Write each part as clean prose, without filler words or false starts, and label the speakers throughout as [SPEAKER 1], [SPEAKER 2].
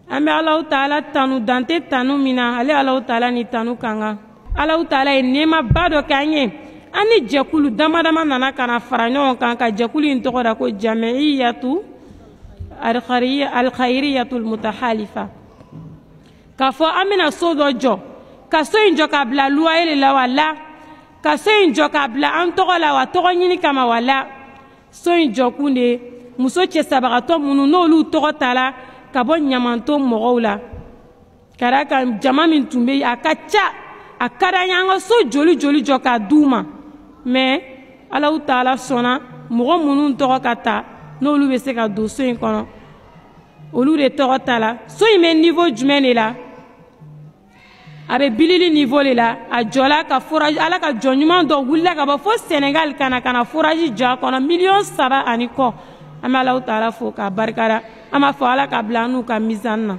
[SPEAKER 1] Ambe Allah Ta'ala tanu dante tanu mina ale Allah Ta'ala ni tanu kanga Allah Ta'ala e nema bado kanye ani jekulu damadama nana kana fara ɲɔgɔn kan ka jekulu in tɔgɔ da ko Jami'iyatu al-Khairiyatul Mutahalifa k'a fɔ an bɛna so dɔ jɔ ka so in jɔ k'a bila loyer la wala ka so in jɔ k'a bila an tɔgɔ la wa tɔgɔ ɲini kama wala so in jɔkun de muso cɛsabagatɔ minnu n'olu tɔgɔ tala ka bɔ ɲamanto mɔgɔw la kara ka jama min tun bɛ a ka ca a ka d'an ye an ka so joli joli jɔ k'a d'u ma mais Allahu Ta'ala sɔnna mɔgɔ minnu tɔgɔ ka ta n'olu bɛ se ka don so in kɔnɔ olu de tɔgɔ ta la so in bɛ niveau jumɛn de la a bɛ bilili niveau de la a jɔla ka forage ala ka jɔ ɲuman dɔ wulila ka bɔ fo Sénégal kana forage jɔ a kɔnɔ $3 ani kɔ an bɛ Allahu Ta'ala fo k'a barikada an b'a fɔ ala ka bila an n'u ka mizani na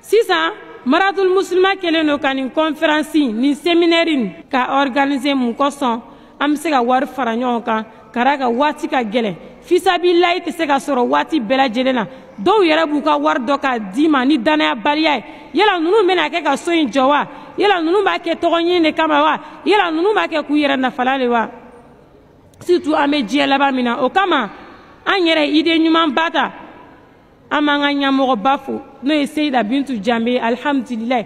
[SPEAKER 1] sisan Maratul Muslima kɛlen don ka nin conférence nin séminaire ka organiser mun kosɔn an bɛ se ka wari fara ɲɔgɔn kan kara ka waati ka gɛlɛn fisabilayi tɛ se ka sɔrɔ waati bɛɛ lajɛlen na dɔw yɛrɛ b'u ka wari dɔ k'a d'i ma ni danayabaliya ye yala ninnu bɛna kɛ ka so in jɔ wa yala ninnu b'a kɛ tɔgɔ ɲini de kama wa yala ninnu b'a kɛ k'u yɛrɛ nafalan de wa surtout an bɛ diɲɛ laban min na o kama an yɛrɛ idée ɲuman ba ta an b'an ka ɲɛmɔgɔba fo n'o ye Seyida Bintu Jambe alhamdulilayi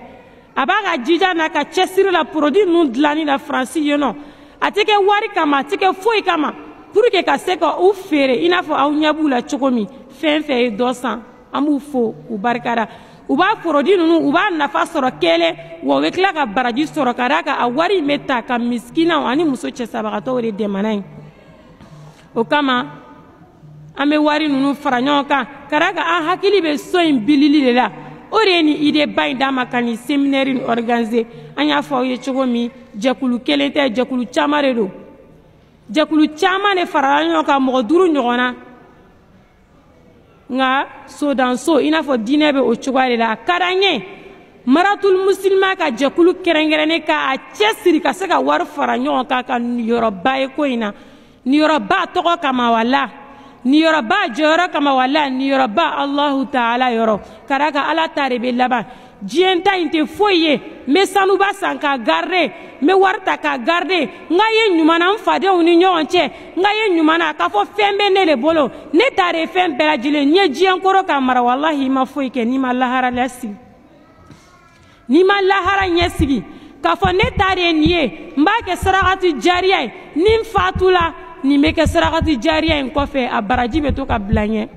[SPEAKER 1] a b'a ka jija n'a ka cɛsiri la produit ninnu dilanni la France yen nɔ a tɛ kɛ wari kama a tɛ kɛ foyi kama pour que ka se ka u feere i n'a fɔ aw ɲɛ b'u la cogo min fɛn fɛn ye dɔ san an b'u fo u barikada u b'a produit ninnu u b'a nafa sɔrɔ kelen wa u bɛ tila ka baraji sɔrɔ ka d'a kan a wari in bɛ ta ka miskinaw ani muso cɛsabagatɔw de dɛmɛ n'a ye o kama an bɛ wari ninnu fara ɲɔgɔn kan ka d'a kan an hakili bɛ so in bilili de la o de ye nin idée ba in d'an ma ka nin séminaire in organiser an y'a fɔ aw ye cogo min jɛkulu kelen tɛ jɛkulu caman de don jɛkulu caman de farala ɲɔgɔn kan mɔgɔ 5 ɲɔgɔnna nka so dan so i n'a fɔ diinɛ bɛ o cogoya de la a ka d'an ye Maratul Muslima ka jɛkulu kɛrɛnkɛrɛnnen k'a cɛsiri ka se ka wari fara ɲɔgɔn kan ka niyɔrɔba ye ko in na niyɔrɔba tɔgɔ kama wala niyɔrɔba jɔyɔrɔ kama wala niyɔrɔba Allahu Ta'ala yɔrɔ ka d'a kan ala ta de bɛ laban diɲɛ ta in tɛ foyi ye n bɛ sanuba san k'a garder n bɛ wari ta k'a garder n ka ye ɲuman na n fadenw ni ɲɔgɔn cɛ n ka ye ɲuman na k'a fɔ fɛn bɛ ne de bolo ne ta de ye fɛn bɛɛ lajɛlen n ye diɲɛ koro k'a mara walahi i ma foyi kɛ n'i ma lahara lasigi n'i ma lahara ɲɛsigi k'a fɔ ne ta de ye nin ye n b'a kɛ sarakati jariya ye ni n fatula nin bɛ kɛ sarakati jariya in kɔfɛ a baraji bɛ to ka bila ɲɛ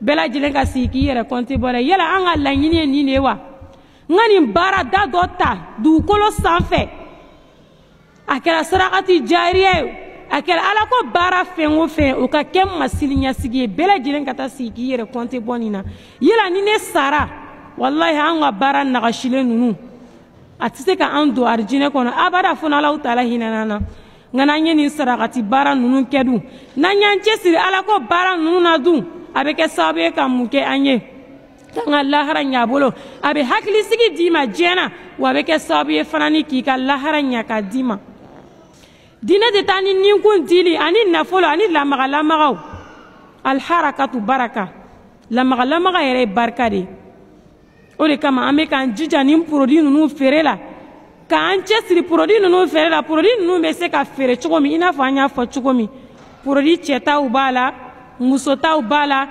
[SPEAKER 1] bɛɛ lajɛlen ka sigi k'i yɛrɛ compter bɔra yala an ka laɲini ye nin de ye wa n ka nin baara da dɔ ta dugukolo sanfɛ a kɛra sarakati jariya ye a kɛra ala ko baara fɛn o fɛn o ka kɛ masili ɲɛsigi ye bɛɛ lajɛlen ka taa sigi k'i yɛrɛ compter bɔ nin na yala ni ne sara wallahi an ka baara nagasilen ninnu a tɛ se ka an don arijinɛ kɔnɔ abada fo n'Alahu Ta'ala hinɛna na nka n'an ye nin sarakati baara ninnu kɛ dun n'an y'an cɛsiri ala ko baara ninnu na dun a bɛ kɛ sababu ye ka mun kɛ an ye k'an ka lahara ɲɛ a bolo a bɛ hakilisigi d'i ma diɲɛ na wa a bɛ kɛ sababu ye fana ni k'i ka lahara ɲɛ k'a d'i ma diinɛ tɛ taa ni ninkun dili ani nafolo ani lamaga-lamagaw alharakatu baraka lamaga-lamaga yɛrɛ ye barika de ye o de kama an bɛ k'an jija nin produit ninnu feere la k'an cɛsiri produit ninnu feere la produit ninnu bɛ se ka feere cogo min i n'a fɔ an y'a fɔ cogo min produit cɛtaw b'a la musotaw b'a la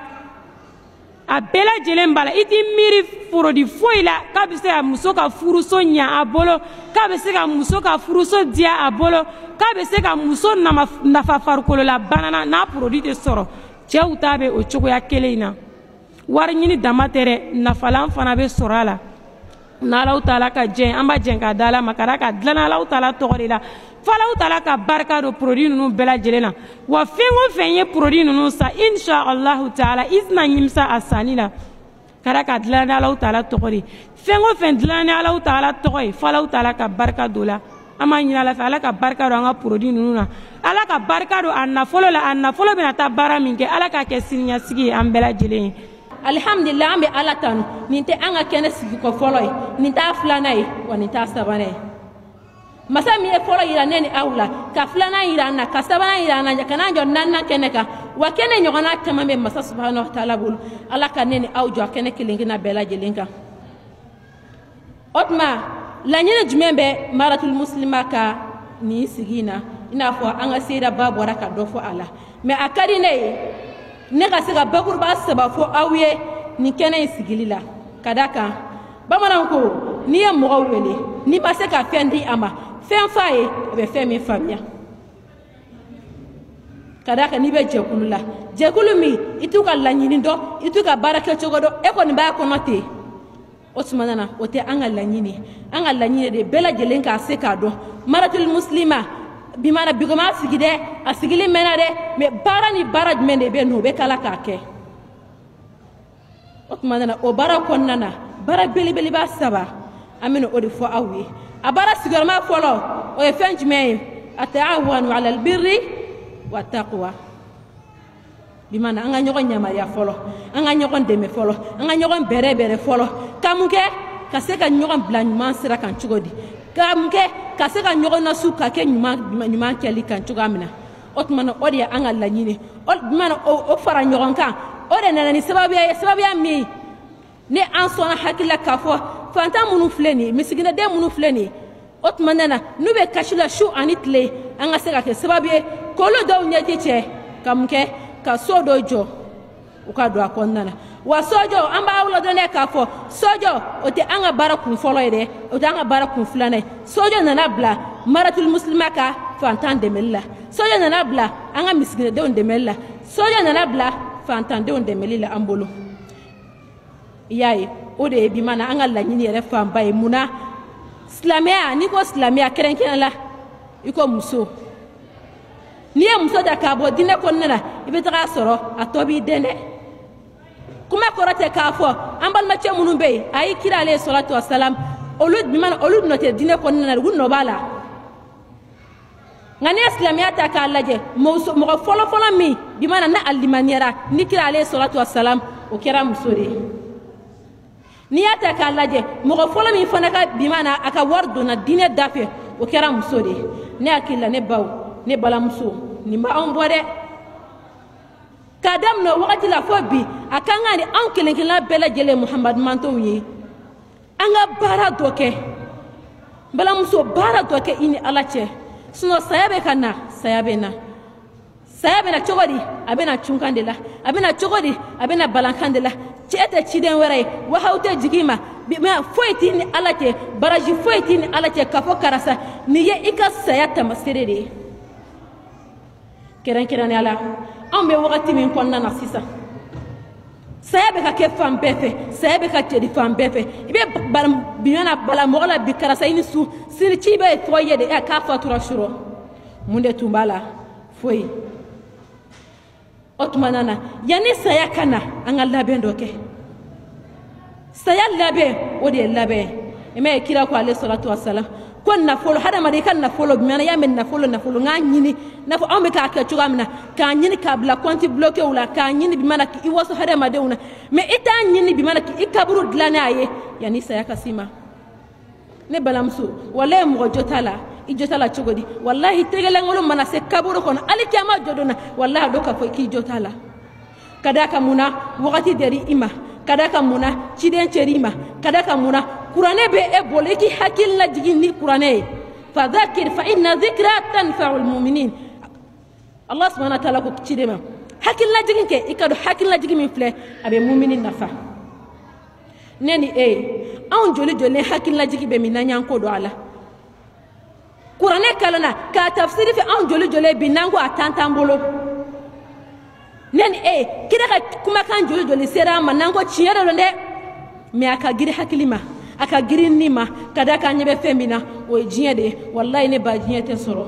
[SPEAKER 1] a bɛɛ lajɛlen b'a la i t'i miiri produit foyi la k'a bɛ se ka muso ka furuso ɲɛ a bolo k'a bɛ se ka muso ka furuso diya a bolo k'a bɛ se ka muso nafa farikolo la bana na n'a produit tɛ sɔrɔ cɛw ta bɛ o cogoya kelen in na wari ɲini dama tɛ dɛ nafalan fana bɛ sɔrɔ a la n'Alahu Ta'ala ka jɛn an b'a jɛn k'a da Ala ma ka d'a kan a dilanna Alahu Ta'ala tɔgɔ de la fo Alahu Ta'ala ka barika don produit ninnu bɛɛ lajɛlen na wa fɛn o fɛn ye produit ninnu san insha Allahu Ta'ala i tɛna nimisa a sanni la ka d'a kan a dilanna ni Alahu Ta'ala tɔgɔ de ye fɛn o fɛn dilanna ni Alahu Ta'ala tɔgɔ ye fo Alahu Ta'ala ka barika don la an b'a ɲini Ala fɛ Ala ka barika don an ka produit ninnu na Ala ka barika don a nafolo la a nafolo bɛna taa baara min kɛ Ala k'a kɛ siniɲɛsigi ye an bɛɛ lajɛlen ye.
[SPEAKER 2] Alhamdulillah an bɛ Ala tanu nin tɛ an ka kɛnɛ sigi ko fɔlɔ ye nin t'a filanan ye wa nin t'a sabanan ye masa min ye fɔlɔ yira ne ni aw la ka filanan yira an na ka sabanan yira an na ka n'an jɔ naaninan kɛnɛ kan wa kene ɲɔgɔnna caman bɛ masa subhanahu wa ta'ala bolo ala ka ne ni aw jɔ a kɛnɛ kelen kelen bɛɛ lajɛlen kan o tuma laɲini jumɛn bɛ maratul muslima ka nin sigi in na i n'a fɔ an ka sera ba bɔra ka dɔ fɔ a la mais a ka di ne ye ne ka se ka bakuruba saba fɔ aw ye nin kɛnɛ in sigili la ka da kan bamananw ko n'i ye mɔgɔ wele n'i ma se ka fɛn di a ma fɛn f'a ye a bɛ fɛn min faamuya ka da kan n'i bɛ jɛkulu la jɛkulu min i t'u ka laɲini dɔn i t'u ka baara kɛcogo dɔn e kɔni b'a kɔnɔ ten o tuma na o tɛ an ka laɲini de bɛɛ lajɛlen k'a se k'a dɔn maratul muslima bi mana bigoma sigi dɛ a sigili mɛnna dɛ mais baara ni baara jumɛn de bɛ yen nɔ o bɛ kala k'a kɛ o tuma na o baara kɔnɔna na baara belebeleba saba an bɛna o de fɔ aw ye a baara sigiyɔrɔma fɔlɔ o ye fɛn jumɛn ye ataawanu alal birri wa taqwa bi mana an ka ɲɔgɔn yamaruya fɔlɔ an ka ɲɔgɔn dɛmɛ fɔlɔ an ka ɲɔgɔn bɛrɛ fɔlɔ ka mun kɛ ka se ka ɲɔgɔn bila ɲuman sira kan cogo di ka mun kɛ ka se ka ɲɔgɔn nasu ka kɛ ɲuman kɛli kan cogoya min na o tuma na o de ye an ka laɲini o fara ɲɔgɔn kan o de nana ni sababuya min ne an sɔnna hakili la k'a fɔ fantan minnu filɛ nin ye misiginaden minnu filɛ nin ye o tuma na n'u bɛ kasi la su ani tile an ka se ka kɛ sababu ye k'olu dɔw ɲɛji cɛ ka mun kɛ ka so dɔ jɔ u ka don a kɔnɔna na wa sojɔ an b'a ladɔn dɛ k'a fɔ sojɔ o tɛ an ka baara kun fɔlɔ ye dɛ o tɛ an ka baara kun filanan ye sojɔ nana bila maratul muslima ka fantan dɛmɛli la sojɔ nana bila an ka misiginadenw dɛmɛli la sojɔ nana bila fantandenw dɛmɛli la an bolo i y'a ye o de ye bi mana an ka laɲini yɛrɛ fanba ye munna silamɛya n'i ko silamɛya kɛrɛnkɛrɛn la i ko muso n'i ye muso ta k'a bɔ diinɛ kɔnɔna na i bɛ taga sɔrɔ a tɔ b'i den dɛ kuma kɔrɔ tɛ k'a fɔ an balimacɛ minnu bɛ yen a ye kira ale salatu wasalam olu nɔ tɛ diinɛ kɔnɔna na u nɔ b'a la nka n'i ye silamɛya ta k'a lajɛ mɔgɔ fɔlɔfɔlɔ min bi mana ne alimaniyara ni kira ale salatu wasalam o kɛra muso de ye n'i y'a ta k'a lajɛ mɔgɔ fɔlɔ min fana ka bi mana a ka wari donna diinɛ da fɛ o kɛra muso de ye ne hakili la ne baw ne balamuso nin b'a anw bɔ dɛ k'a daminɛ o wagati la fɔ bi a kan ka ni anw kelen kelenna bɛɛ lajɛlen muhamadu mantonw ye an ka baara dɔ kɛ balamuso baara dɔ kɛ i ni ala cɛ sinon saya bɛ ka na saya bɛ na saya bɛ na cogo di a bɛ na cunkan de la a bɛ na cogo di a bɛ na balankan de la cɛ tɛ ciden wɛrɛ ye wa aw tɛ jigin ma foyi t'i ni ala cɛ baraji foyi t'i ni ala cɛ k'a fɔ karisa nin ye i ka saya tamaseere de ye kɛrɛnkɛrɛnnenya la anw bɛ wagati min kɔnɔna na sisan saya bɛ ka kɛ fan bɛɛ fɛ saya bɛ ka cɛri fan bɛɛ fɛ i bɛ bala mɔgɔ la bi karisa i ni su sini ci bɛ tɔgɔ ye de k'a fatura surɔ mun de tun b'a la foyi o tuma na yanni saya ka na an ka labɛn dɔ kɛ saya labɛn o de ye labɛn i m'a ye kira ko ale salatu wasalam ko nafolo hadamaden ka nafolo bi mana y'a mɛn nafolo nk'a ɲini n'a fɔ anw bɛ k'a kɛ cogoya min na k'a ɲini k'a bila kɔnti bloqué la k'a ɲini bi mana k'i waso hadamadenw na mais i t'a ɲini bi mana k'i kaburu dilan n'a ye yanni saya ka s'i ma ne balamuso walahi mɔgɔ jo t'a la i jo t'a la cogo di walahi tɛgɛlankolon mana se kaburu kɔnɔ hali kiyama jɔ don na walahi a dɔn k'a fɔ k'i jo t'a la ka d'a kan mun na wagati dɛri i ma ka d'a kan mun na ciden cɛri i ma ka d'a kan mun na kuranɛ bɛ e bolo i k'i hakili lajigin ni kuranɛ ye fadhakir fa inna dhikra tanfa'u almu'minin Allah subhanahu wa ta'ala ko ciden ma hakili lajigin kɛ i ka dɔn hakili lajigin min filɛ a bɛ mumini nafa ne ni e anw joli hakili lajigi bɛ min n'an y'an ko dɔn a la kuranɛ kalanna k'a tafsiri fɛ anw joli bi n'an ko a tan t'an bolo ne ni e kira ka kumakan joli sera an ma n'an ko tiɲɛ de don dɛ mais a ka girin hakili ma a ka girin ni ma ka da k'an ɲɛ bɛ fɛn min na o ye diɲɛ de ye walayi ne ba diɲɛ tɛ sɔrɔ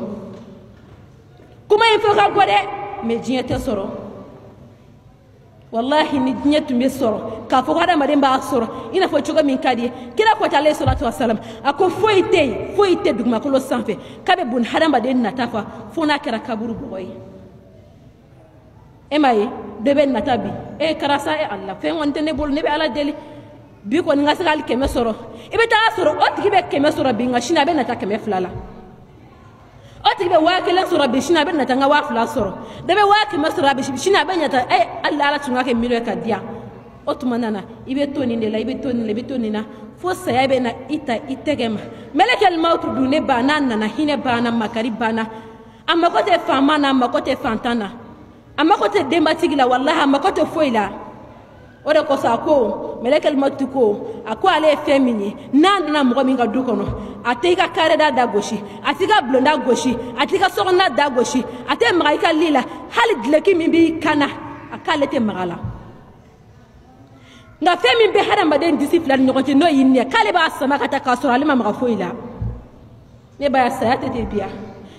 [SPEAKER 2] kuma in fɔ ka gɔ dɛ mais diɲɛ tɛ sɔrɔ wallahi ni diɲɛ tun bɛ sɔrɔ k'a fɔ ko hadamaden b'a sɔrɔ i n'a fɔ cogo min ka di ye kira ko ten alayhi salatu wasalam a ko foyi tɛ dugumakolo sanfɛ k'a bɛ boli hadamaden nata fa fo n'a kɛra kaburu bɔgɔ ye e m'a ye dɔ bɛ nata bi karisa ala fɛn kɔni tɛ ne bolo ne bɛ ala deli bi kɔni n ka se ka hali 100 sɔrɔ i bɛ taa sɔrɔ o tigi bɛ 100 sɔrɔ bi nka sini a bɛ nata 200 la oti be wa kelen soro be shina be na tanga wa fula soro de be wa ke masoro be shina be nyata Allah ala tunga ke milo ka dia otumanana ibe toni de la ibe toni na fo saya be na ita itegema melekal maut dune bana na hine bana makari bana amma ko te fama na amma ko te fantana amma ko te demba tigila wallahi amma ko te foila ore ko sa ko melekal maut ko ako ale femini nan na mo mi ga du kono ate ka kare da goshi ate ka blonda goshi ate ka sokona da goshi ate maika lila hal dileki mi bi kana akale te magala nga femi be hada maden discipline nyoti no yinne kale ba sama kata kasoro alima maga foila ne ba sayate te biya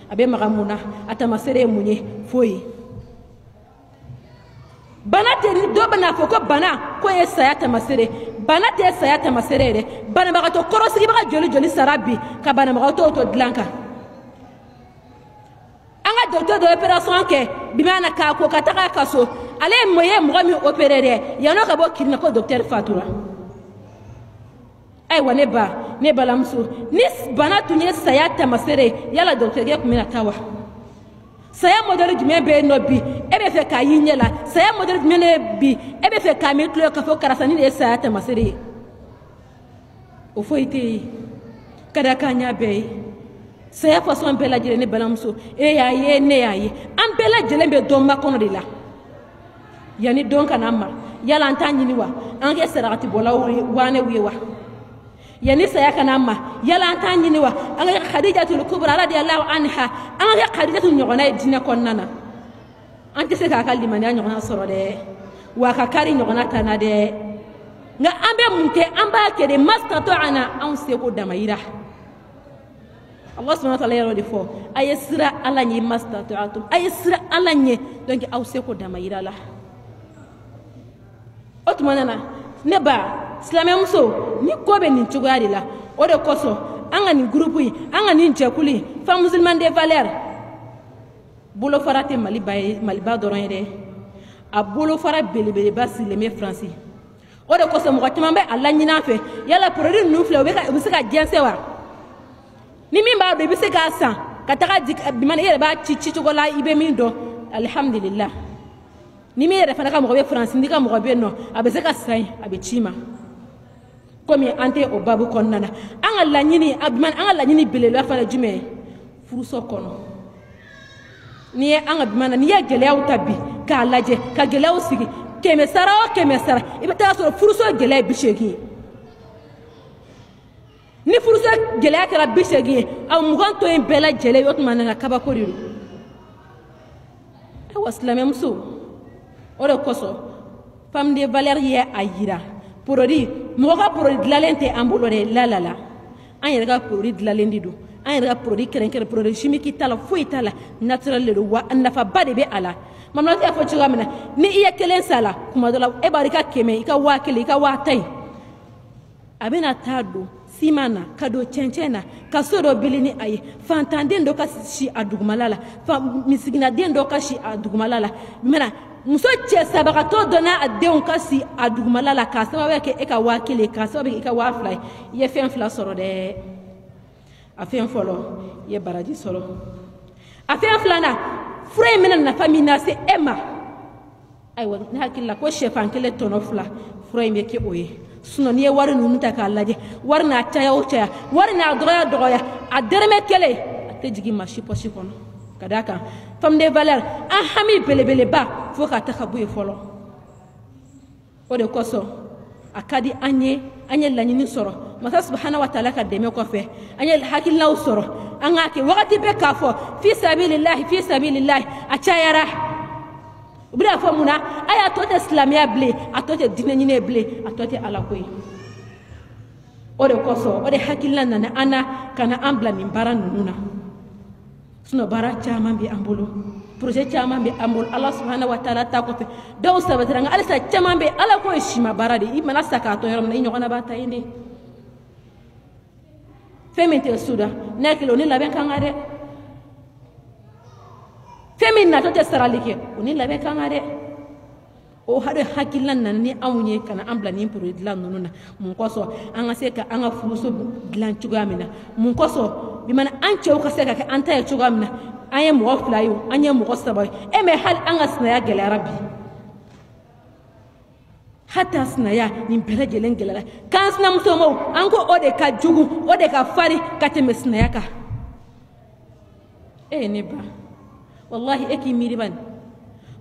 [SPEAKER 2] abe maga muna atama sere munye foyi bana te do bana foko bana ko e sayata masere bana te sayata masere re bana maga to korosi ba joli sarabi ka bana maga to dlanka anga docteur de opération ke bimana ka ko kataka kaso ale moye mo mi opérer ya no ka bo kirina ko docteur fatura ay wane ba ne balamso nis bana tunye sayata masere yala docteur ke kumina tawa saya modèle du be no bi ebe fe ka yinyela saya modèle du bi ebe fe ka mi klo ka fo karasani de sayata masere o foite kada kanya be saya façon bela jele ne balamso e ya ye ne ya ye am bela jele be do makono de la yani donc anama yala antanyini wa ange serati bola wane wiwa yani saya kanama yala antanyini wa ange khadijatul kubra radiyallahu anha ange khadijatul nyogona dina konnana ante se ka kalli man nyogona soro de wa ka kari nyogona tana de nga ambe munte amba kede mastato ana an se ko damayira Allah subhanahu wa ta'ala yaro defo ayesira alanye mastato atum ayesira alanye donc aw se ko damayira la otumanana neba islamé muso ni ko be nin tugari la o de koso anga ni groupe yi anga ni jekuli femme musulmane de valeur bolo farate mali ba doron yede a bolo fara belebele ba sileme français o de koso mo gatima be alla nyina fe yala produit nu fle o be se ka jense wa ni min ba do be se ka san ka taka bi man yele ba ci to la ibe min do alhamdulillah ni mi yere fana ka mo be France ndika mo be no abese ka sai abe chima komi ante o babu konnana anga la nyini abman anga la nyini belelo fana jume furuso kono ni anga bimana ni ya gele tabi ka laje ka gele sigi keme sara ibe ta so furuso gele bishegi ni furuso gele kara bishegi aw muganto en bela gele yotmana na kaba koriru e waslame muso ore koso femme de valeur ye ayira produit moga produit lalente ambulore lalala an yera produit lalendi do an yera produit krenker produit chimique tala fo itala natural le wa nafa bade be ala mamna ta fo chigamina ni iya kelen sala kuma dola e barika keme ika wa kele ika wa tai abena tado simana kado chencena kasoro bilini ayi fantande ndo kasi adugumalala fa misigina dendo kashi adugumalala mena muso che sabakato dona adeun kasi adugumalala ka sababu ke eka wakile ka sababu eka wafly ye fen fla soro de afen folo ye baraji soro afen flana frère mena na famille na se ema aywa na hakilla ko chef ankele tono fla frère me ke oye suno ni wari nunu ta ka laje wari na taya o taya wari na doya a derme kele ate jigi mashi poshi kono kadaka femme de valeur a hami belebele ba fo ka ta kabuye folo o de koso akadi anye lanyini soro masa subhanahu wa ta'ala ka deme ko fe anye hakilla soro anga ke wakati be ka fo fi sabilillah a chayara bra fo muna aya to islamia ble a to dinanyine ble a to ala koy o de koso o de hakilla nana ana kana ambla min baran nuna suno bara chama bi ambolo projet chama bi ambol Allah subhanahu wa ta'ala ta ko fe daw sabatranga alisa chama be ala ko shima barade imana sakato yorom na nyogona ba tayinde femente suda nakilo ni laben kangade femin na to te saralike oni laben kangade o hade hakilan nan ni amunye kana ambla ni projet lan nununa mun koso anga se ka anga fuso dilan chugamina mun koso bimana an cɛw ka se ka kɛ an ta ye cogoya min na an ye mɔgɔ 2 ye an ye mɔgɔ 3 ye mais hali an ka sinaya gɛlɛyara bi hatta sinaya nin bɛɛ lajɛlen gɛlɛyara k'an sinamuso ma an ko o de ka jugu o de ka fari ka tɛmɛ sinaya kan ne ba wallahi e k'i miiri bani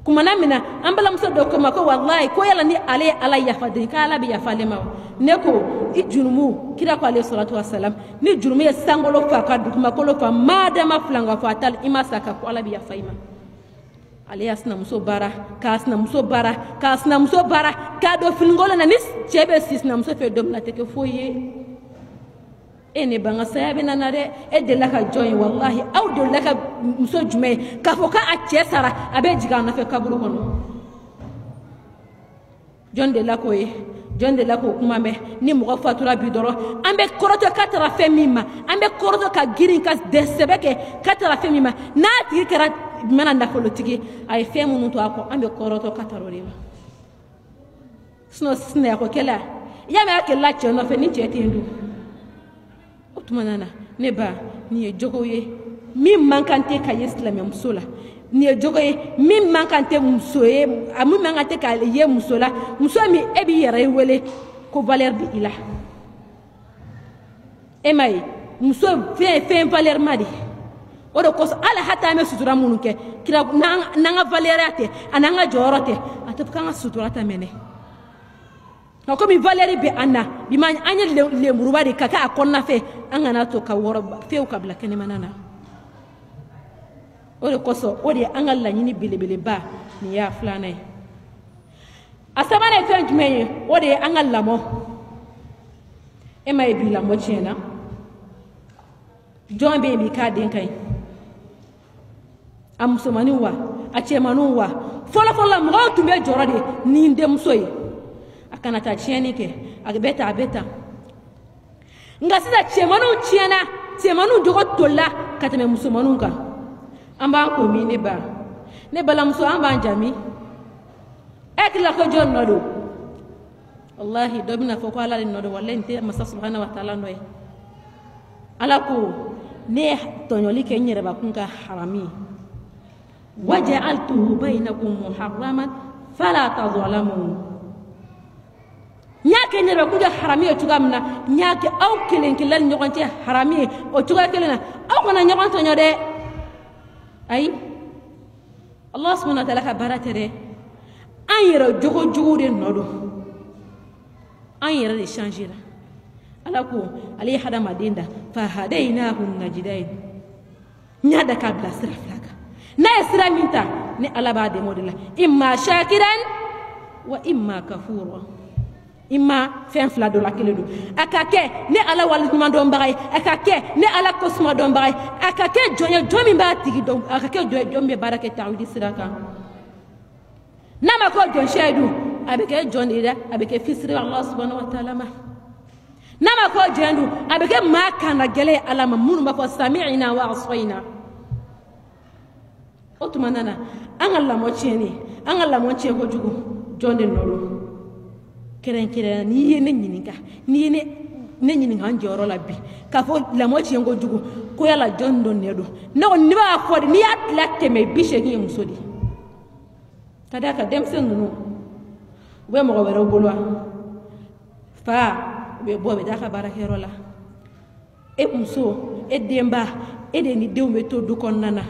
[SPEAKER 2] kumana mina an balamuso dɔ ko ma ko wallahi ko yala ni ale ye ala yafa den ka ala bɛ yafa ale ma ne ko i jurumu kira ko alayhi salatu wassalam ni jurumu ye sangolo fa ka dugumakolo fa madama filanga fa tal i ma sa ka ko ala bɛ yafa i ma ale y'a sinamuso baara k'a sinamuso baara k'a sinamuso baara k'a don finigolo na ni cɛ bɛ si sinamuso fɛ don min na a tɛ kɛ foyi ye ne ba n ka saya bɛ nana dɛ e delila ka jɔn ye wallahi aw delila ka muso jumɛn ye k'a fɔ k'a cɛ sara a bɛ jigin a nɔfɛ kaburu kɔnɔ jɔn delila k'o ye jɔn delila k'o kuma mɛn ni mɔgɔ fatura bi dɔrɔn an bɛ kɔrɔtɔ k'a taara fɛn min ma an bɛ kɔrɔtɔ ka girin ka sɛbɛ kɛ k'a taara fɛn min ma n'a tigi kɛra mana nafolotigi a ye fɛn minnu to a kɔ an bɛ kɔrɔtɔ ka taara o de ma sinon sinayako kɛla y'a mɛn a kɛlɛla cɛ nɔfɛ ni cɛ tɛ yen dun o tuma na ne ba nin ye jogo ye min man kan tɛ ka ye silamɛmuso la nin ye jogo ye min man kan tɛ muso ye a min man kan tɛ ka ye muso la muso min e b'i yɛrɛ wele ko valeur bɛ i la e ma ye muso fɛn valeur ma de o de kosɔn ala hata an bɛ sutura minnu kɛ kira n'an ka valeur tɛ a n'an ka jɔyɔrɔ tɛ a tɛ fɔ k'an ka sutura ta mɛnɛ nka komi valeur bɛ an na bi ma an ye lemuruba de ka kɛ a kɔnɔna fɛ an kana to ka wɔrɔ fewu ka bila kɛnɛmana na o de kosɔn o de ye an ka laɲini belebeleba nin y'a 2nan ye a 3nan ye fɛn jumɛn ye o de ye an ka lamɔ e ma ye bi lamɔ tiɲɛna jɔn bɛ yen bi k'a den ka ɲi a musomaninw wa a cɛmaninw wa fɔlɔfɔlɔ la mɔgɔw tun bɛ jɔrɔ de ni denmuso ye a kana taa tiɲɛni kɛ a bɛ tan a bɛ tan nka sisan cɛmaninw tiɲɛna cɛmaninw jogo tolila ka tɛmɛ musomaninw kan an b'an ko min ne balamuso an b'an jami e hakilila ko jɔn nɔ don wallahi dɔ bɛna fɔ ko ala de nɔ don wallahi nin tɛ masa subhanahu wa taala nɔ ye ala ko ne ye tɔɲɔli kɛ n yɛrɛbakun ka harami waja'altuhu bainakum muharraman fala tazalamu n y'a kɛ n yɛrɛbakun kɛ harami ye cogoya min na n y'a kɛ aw kelen kelen ni ɲɔgɔn cɛ harami ye o cogoya kelen na aw kana ɲɔgɔn tɔɲɔ dɛ ayi Allah subhanahu wa ta'ala ka baara tɛ dɛ an yɛrɛ jogo jugu de nɔ don an yɛrɛ de changer la ala ko ale ye hadamaden da fa hadaynahu najdayn nya da ka bila sira fila kan n'a ye sira min ta ni ala b'a dɛmɛ o de la imma shakiran wa imma kafura imma fɛn fila dɔ la kelen don a ka kɛ ne ala waliɲuman dɔnbaga ye a ka kɛ ne ala kosuma dɔnbaga ye a ka kɛ jɔn ye jɔn min b'a tigi dɔn a ka kɛ jɔn ye jɔn min bɛ baara kɛ tawhidi sira kan n'a ma ko jɔn sɛ dun a bɛ kɛ jɔn de ye dɛ a bɛ kɛ fisiri Allah subhanahu wa ta'ala ma n'a ma ko jɛn dun a bɛ kɛ maa kana gɛlɛ ala ma minnu b'a fɔ sami'ina wa asayna o tuma nana an ka lamɔ tiɲɛni an ka lamɔ tiɲɛ kojugu jɔn de nɔ don kɛrɛnkɛrɛnya n'i ye ne ɲininka n'i ye ne ɲininka an jɔyɔrɔ la bi k'a fɔ lamɔ tiɲɛ kojugu ko yala jɔn dɔ nɛ don ne ko ne b'a fɔ de n'i y'a tila tɛmɛ 80 ye muso de ka d'a kan denmisɛnnin ninnu u bɛ mɔgɔ wɛrɛw bolo wa fa u bɛ bɔ u bɛ taa ka baarakɛyɔrɔ la e muso e denba e de ni denw bɛ to du kɔnɔna na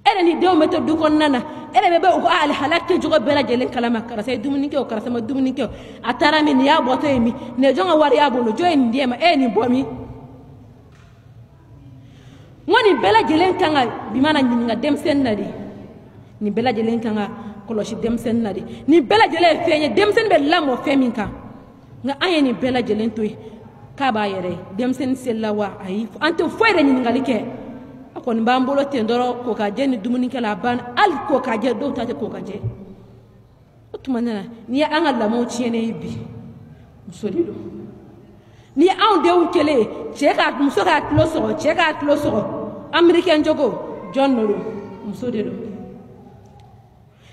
[SPEAKER 2] e de ni denw bɛ to du kɔnɔna na e de bɛ u ko alihala kɛcogo bɛɛ lajɛlen kalama karisa ye dumuni kɛ o karisa ma dumuni kɛ o a taara min nin y'a bɔtɔ ye min nin ye jɔn ka wari y'a bolo jɔn ye nin di e ma e ye nin bɔ min n ko nin bɛɛ lajɛlen kan ka bi mana ɲininka denmisɛnnin na de nin bɛɛ lajɛlen kan ka kɔlɔsi denmisɛnnin na de nin bɛɛ lajɛlen ye fɛn ye denmisɛnnin bɛ lamɔ fɛn min kan nka an ye nin bɛɛ lajɛlen to yen k'a b'a yɛrɛ ye denmisɛnnin selila wa ayi an tɛ foyi de ɲininkali kɛ a kɔni b'an bolo ten dɔrɔn ko ka jɛ ni dumunikɛ la a banna hali ko ka jɛ dɔw ta tɛ ko ka jɛ o tuma nana n'i ye an ka lamɔw tiɲɛnen ye bi muso de don n'i ye anw denw kelen ye cɛ ka muso k'a tulo sɔgɔ cɛ k'a tulo sɔgɔ amerikɛn jogo jɔn nɔ don muso de don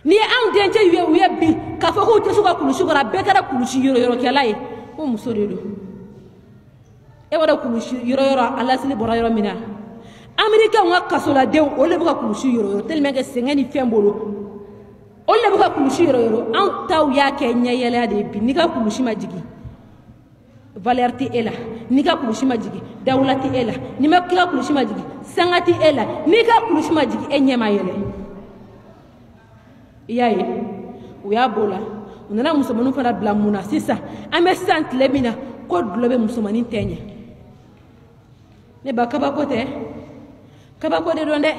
[SPEAKER 2] n'i ye anw dencɛ u ye bi k'a fɔ k'u tɛ se ka kulusi kɔrɔ a bɛɛ kɛra kulusi yɔrɔyɔrɔkɛla ye ko muso de don e wada kulusi yoro ala sili bora yoro mina amerika wa kasola dew o le buka kulusi yoro tellement que sengani fembolo o le buka kulusi yoro an taw ya ke nyayela de bi ni ka kulusi majigi valeur ti ela ni ka kulusi majigi dawlati ela ni ma ka kulusi majigi sangati ela ni ka kulusi majigi e nyama yele yaye o ya bola unana musomanu fana bla muna sisa ame sant lebina ko globe musomani tenye ne ba kaba ko de donde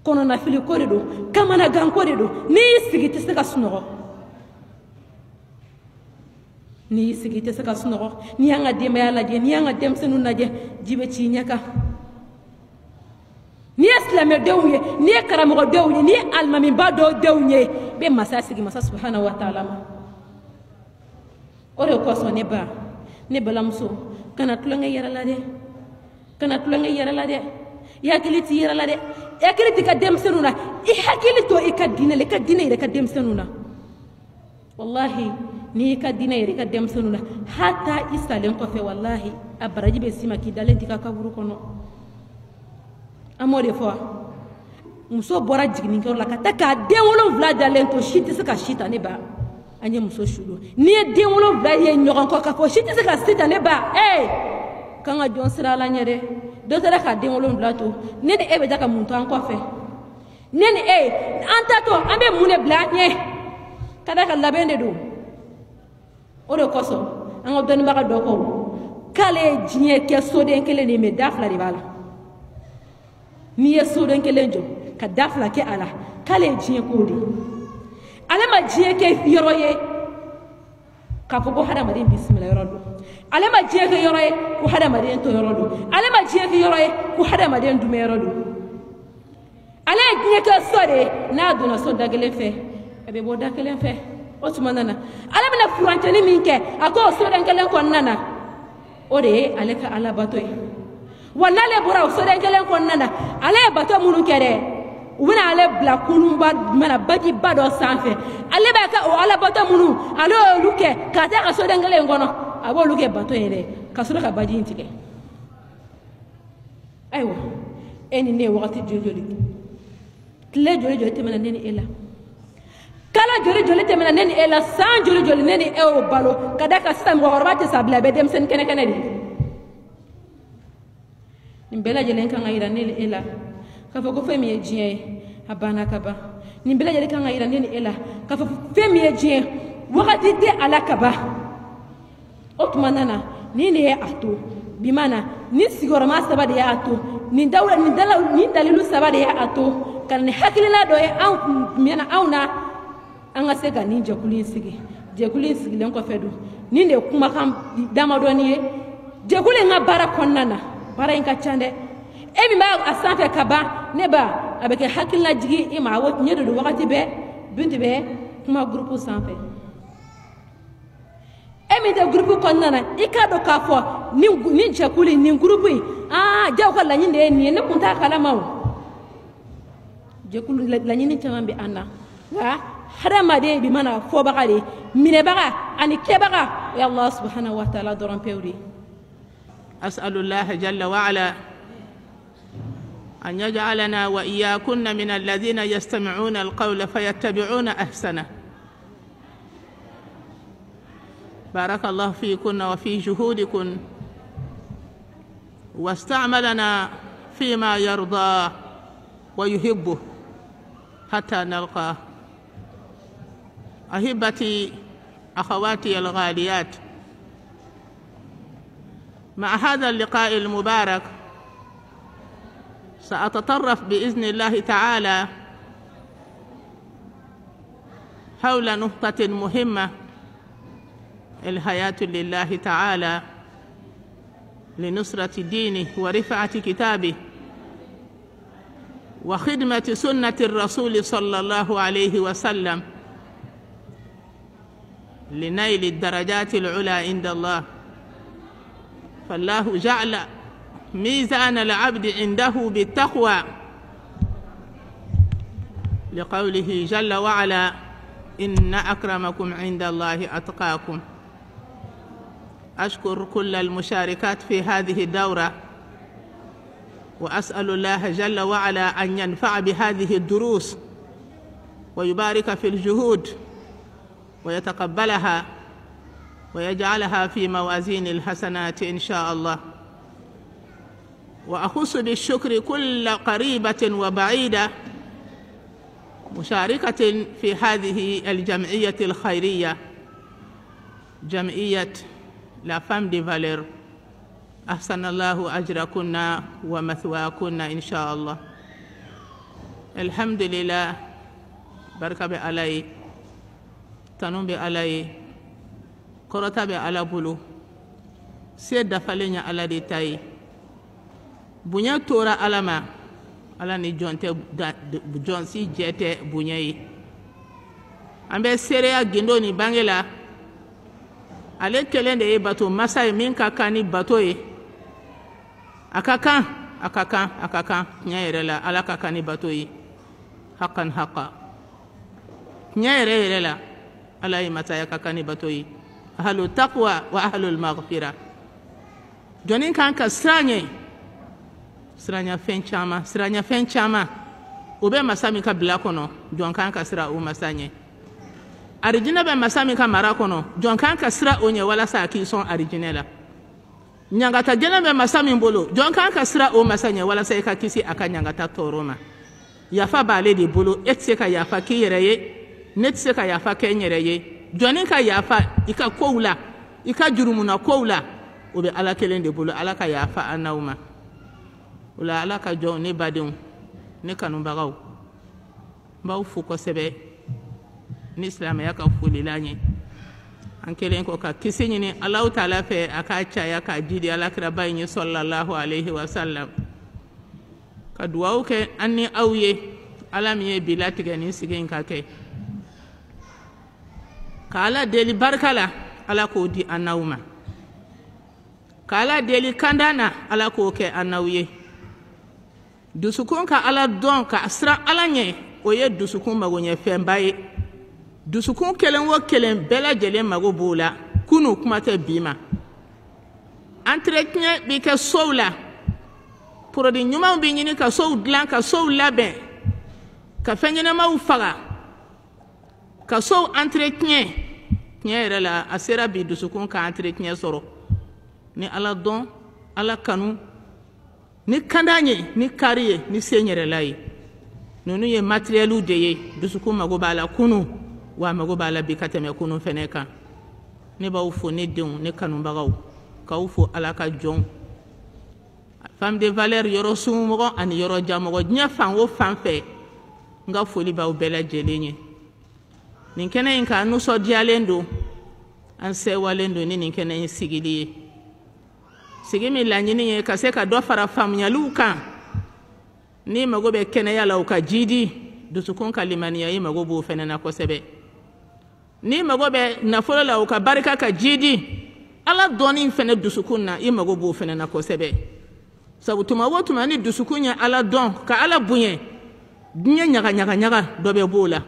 [SPEAKER 2] kono na fili ko de do kamana gan ko de do ni sigiti se ka sunogo ni sigiti se ka sunogo ni anga dembe yalla je ni anga dem senu naje jibe ci nyaka ni islam dewye ni karamo dewye ni almami ba do dewye be masasigi masa subhanahu wa ta'ala ma ore ko so ne ba ne balamso kana tulanga yarala de ya kiliti yarala de ya kiliti ka dem senuna I hakili to I ka dina le ka dina ire ka dem senuna wallahi ni ka dina ire ka dem senuna hatta isalen ko fe wallahi abaraji be sima ki dalen tika kaburu kono amore fo muso bora jigni ko la kata ka den wolonvla dalen to shiti se ka shita ne ba anye muso shudo ni den wolonvla ye nyogon ko ka fo shiti se ka shita ne ba kanga jon sira la nyere do tara ka den wolonvla to ne de ebe daka muntu an ko fe ne ni anta to ambe mune bla nye kada ka labende do o de koso an go doni baka do ko kale jinye ke so den kele ni me dafla di bala ni ye so den kele jo ka dafla ke ala kale jinye ko di ale ma jinye ke yoro ye ka fo ko hada madin bismillah yoro do ale ma jinye ke yoro ye ko hada madin to yoro do ale ma jinye ke yoro ye ko hada madin du me yoro do ale jinye ke so de na do na so dagele fe ebe bo dagele fe o tuma nana ale bena furanteni min ke ako so den kele ko nana o de ale ka ala batoy wala le bora so den kele ko nana ale bato munu kere ubena ale bla kulumba mana baji bado sanfe ale ba ka o ala bato munu ale luke ka ta ka so den kele ngono abo luke bato yere ka so ka baji intike aywa eni ne wakati jojoli tle jojoli temana neni ela kala joli temena neni ela san joli neni o balo kada ka sam gorba te sabla be dem sen kene di nimbela jelen kan ayira neni ela ka fo ko femi ejie abana kaba nimbela jelen kan ayira neni ela ka fo femi ejie wakati te ala kaba otmanana ni ne ato bimana ni sigorama sabade ya ato ni dawla ni dalilu sabade ya ato kan ni hakilina do e an mena auna anga sega ni jekulin sigi len ko fedu ni ne kuma kan dama doni e jekulin nga bara konnana bara en ka chande e mi ma asanfe kaba ne ba abeke hakilna jigi e ma wot nyedo do wakati be bintu be kuma groupe sanfe e mi de groupe konnana e ka do ka fo ni jekulin ni groupe jaw ko la ni ne kunta kala maw jekulin la ni tamambe anna wa حرمدي بمعنى فوبغالي من بغا أني كبغا يا الله سبحانه وتعالى دوران بيوري.
[SPEAKER 3] أسأل الله جل وعلا أن يجعلنا وإياكن من الذين يستمعون القول فيتبعون أحسنه. بارك الله فيكن وفي جهودكن واستعملنا فيما يرضاه ويحبه حتى نلقاه. أحبتي أخواتي الغاليات، مع هذا اللقاء المبارك سأتطرف بإذن الله تعالى حول نقطة مهمة: الحياة لله تعالى لنصرة دينه ورفعة كتابه وخدمة سنة الرسول صلى الله عليه وسلم لنيل الدرجات العلى عند الله. فالله جعل ميزان العبد عنده بالتقوى لقوله جل وعلا: إن أكرمكم عند الله أتقاكم. أشكر كل المشاركات في هذه الدورة، وأسأل الله جل وعلا أن ينفع بهذه الدروس ويبارك في الجهود ويتقبلها ويجعلها في موازين الحسنات إن شاء الله. وأخص بالشكر كل قريبة وبعيدة مشاركة في هذه الجمعية الخيرية، جمعية لا فام دي فالير. أحسن الله أجركن ومثواكن إن شاء الله. الحمد لله، بركة بألاي، تنوم بألاي، قرطة بألا بلو، سيد فلين على دي تاي، بنيا تورا ألما ala ni jonsi jete bunyayi ambe sereya gindo ni bangela ale kelende e bato masai min kakani bato e akakan nyere la ala kakani bato yi haqqan haqqa nyere la ala yi mataya kakani bato yi ahlu taqwa wa ahlul maghfira jonin kan ka siranya fen chama obe masami ka bila kono jon kan ka sira o masanye arijina be masami ka mara kono jon kan ka sira o nye wala sa ki son arijinela nyangata jena be masami bolo jon kan ka sira o masanye wala sa ka kisi aka nyangata toroma yafa bale di bolo etse ka yafa ki yereye netse ka yafa ke nyereye jonin ka yafa ika koula ika jurumuna koula obe ala kelende bolo ala ka yafa anauma wala ala ka jɔn ne badenw ne kanubagaw n b'aw fo kosɛbɛ ni silamɛya ka foli la ɲɛ an kelen kɔ ka kisi ɲini Allahu taala fɛ a ka caya ka di di alakiraba ye sallallahu alaihi wasallam ka duwawu kɛ an ni aw ye ala min ye bi latigɛ ni sigi in ka kɛ ka ala deli barika la ala k'o di an n'aw ma ka ala deli kanda na ala k'o kɛ an n'aw ye dusukun ka ala dɔn ka sira ala ɲɛ o ye dusukun magoɲɛfɛnba ye dusukun kelen o kelen bɛɛ lajɛlen mago b'o la kunu kuma tɛ bi ma entretien bi kɛ sow la produit ɲumanw bi ɲini ka sow dilan ka sow labɛn ka fɛn ɲɛnamaw faga ka sow entretien tiɲɛ yɛrɛ la a sera bi dusukun ka entretien sɔrɔ ni ala dɔn ala kanu ni kandanye ni kariye ni senyere lai nunu ye materielu de ye dusukun mago bala kunu wa mago bala bi kateme kunu feneka ne ba ufo ne denw ne kanubagaw ka ufo ala ka jɔn femme de valeur yɔrɔ sumɔgɔ ani yɔrɔ jamɔgɔ diɲɛ fan o fan fɛ n ka foli b'aw bɛɛ lajɛlen ye nin kɛnɛ in ka nusɔdiyalen don an sɛwalen don ni nin kɛnɛ in sigili ye sigi min laɲini ye ka se ka dɔ fara faamuyaliw kan ni mago bɛ kɛnɛya la u ka jidi dusukun ka limaniya i mago b'o fɛnɛ na kosɛbɛ ni mago bɛ nafolo la u ka barika ka jidi ala dɔɔni fɛnɛ dusukun na i mago b'o fɛnɛ na kosɛbɛ sabu tuma o tuma ni dusukun ye ala dɔn ka ala bonya diɲɛ ɲagaɲagaɲaga dɔ bɛ b'o la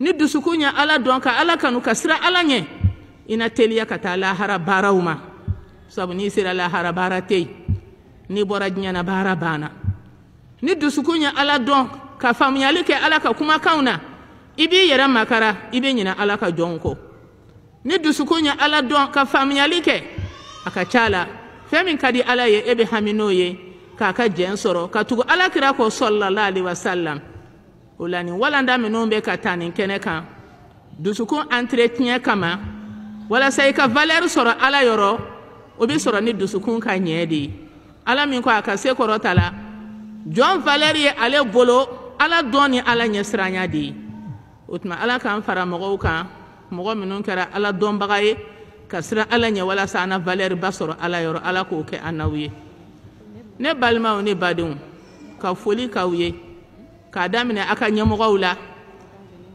[SPEAKER 3] ni dusukun ye ala dɔn ka ala kanu ka sira ala ɲɛ i na teliya ka taa lahara baaraw ma sabu ni sera lahara baara tɛ yen ni bɔra diɲɛ na baara banna ni dusukun ye ala dɔn ka faamuyali kɛ ala ka kumakanw na i b'i yɛrɛ makara i bɛ ɲinɛ ala ka jɔnw kɔ ni dusukun ye ala dɔn ka faamuyali kɛ a ka ca la fɛn min ka di ala ye e bɛ hami n'o ye k'a ka jɛn sɔrɔ ka tugu ala kira kɔ sallallahu alaihi wasallam o la nin walanda minnu bɛ ka taa nin kɛnɛ kan dusukun entretien kama walasa i ka valeur sɔrɔ ala yɔrɔ o bɛ sɔrɔ ni dusukun ka ɲɛ de ye ala min ko a ka se kɔrɔta la jɔn valeur ye ale bolo ala dɔn ni ala ɲɛsiranya de ye o tuma ala k'an fara mɔgɔw kan mɔgɔ minnu kɛra ala dɔnbaga ye ka siran ala ɲɛ walasa an na valeur ba sɔrɔ ala yɔrɔ ala k'o kɛ an n'aw ye ne balimaw ne badenw ka foli k'aw ye k'a daminɛ a ka ɲɛmɔgɔw la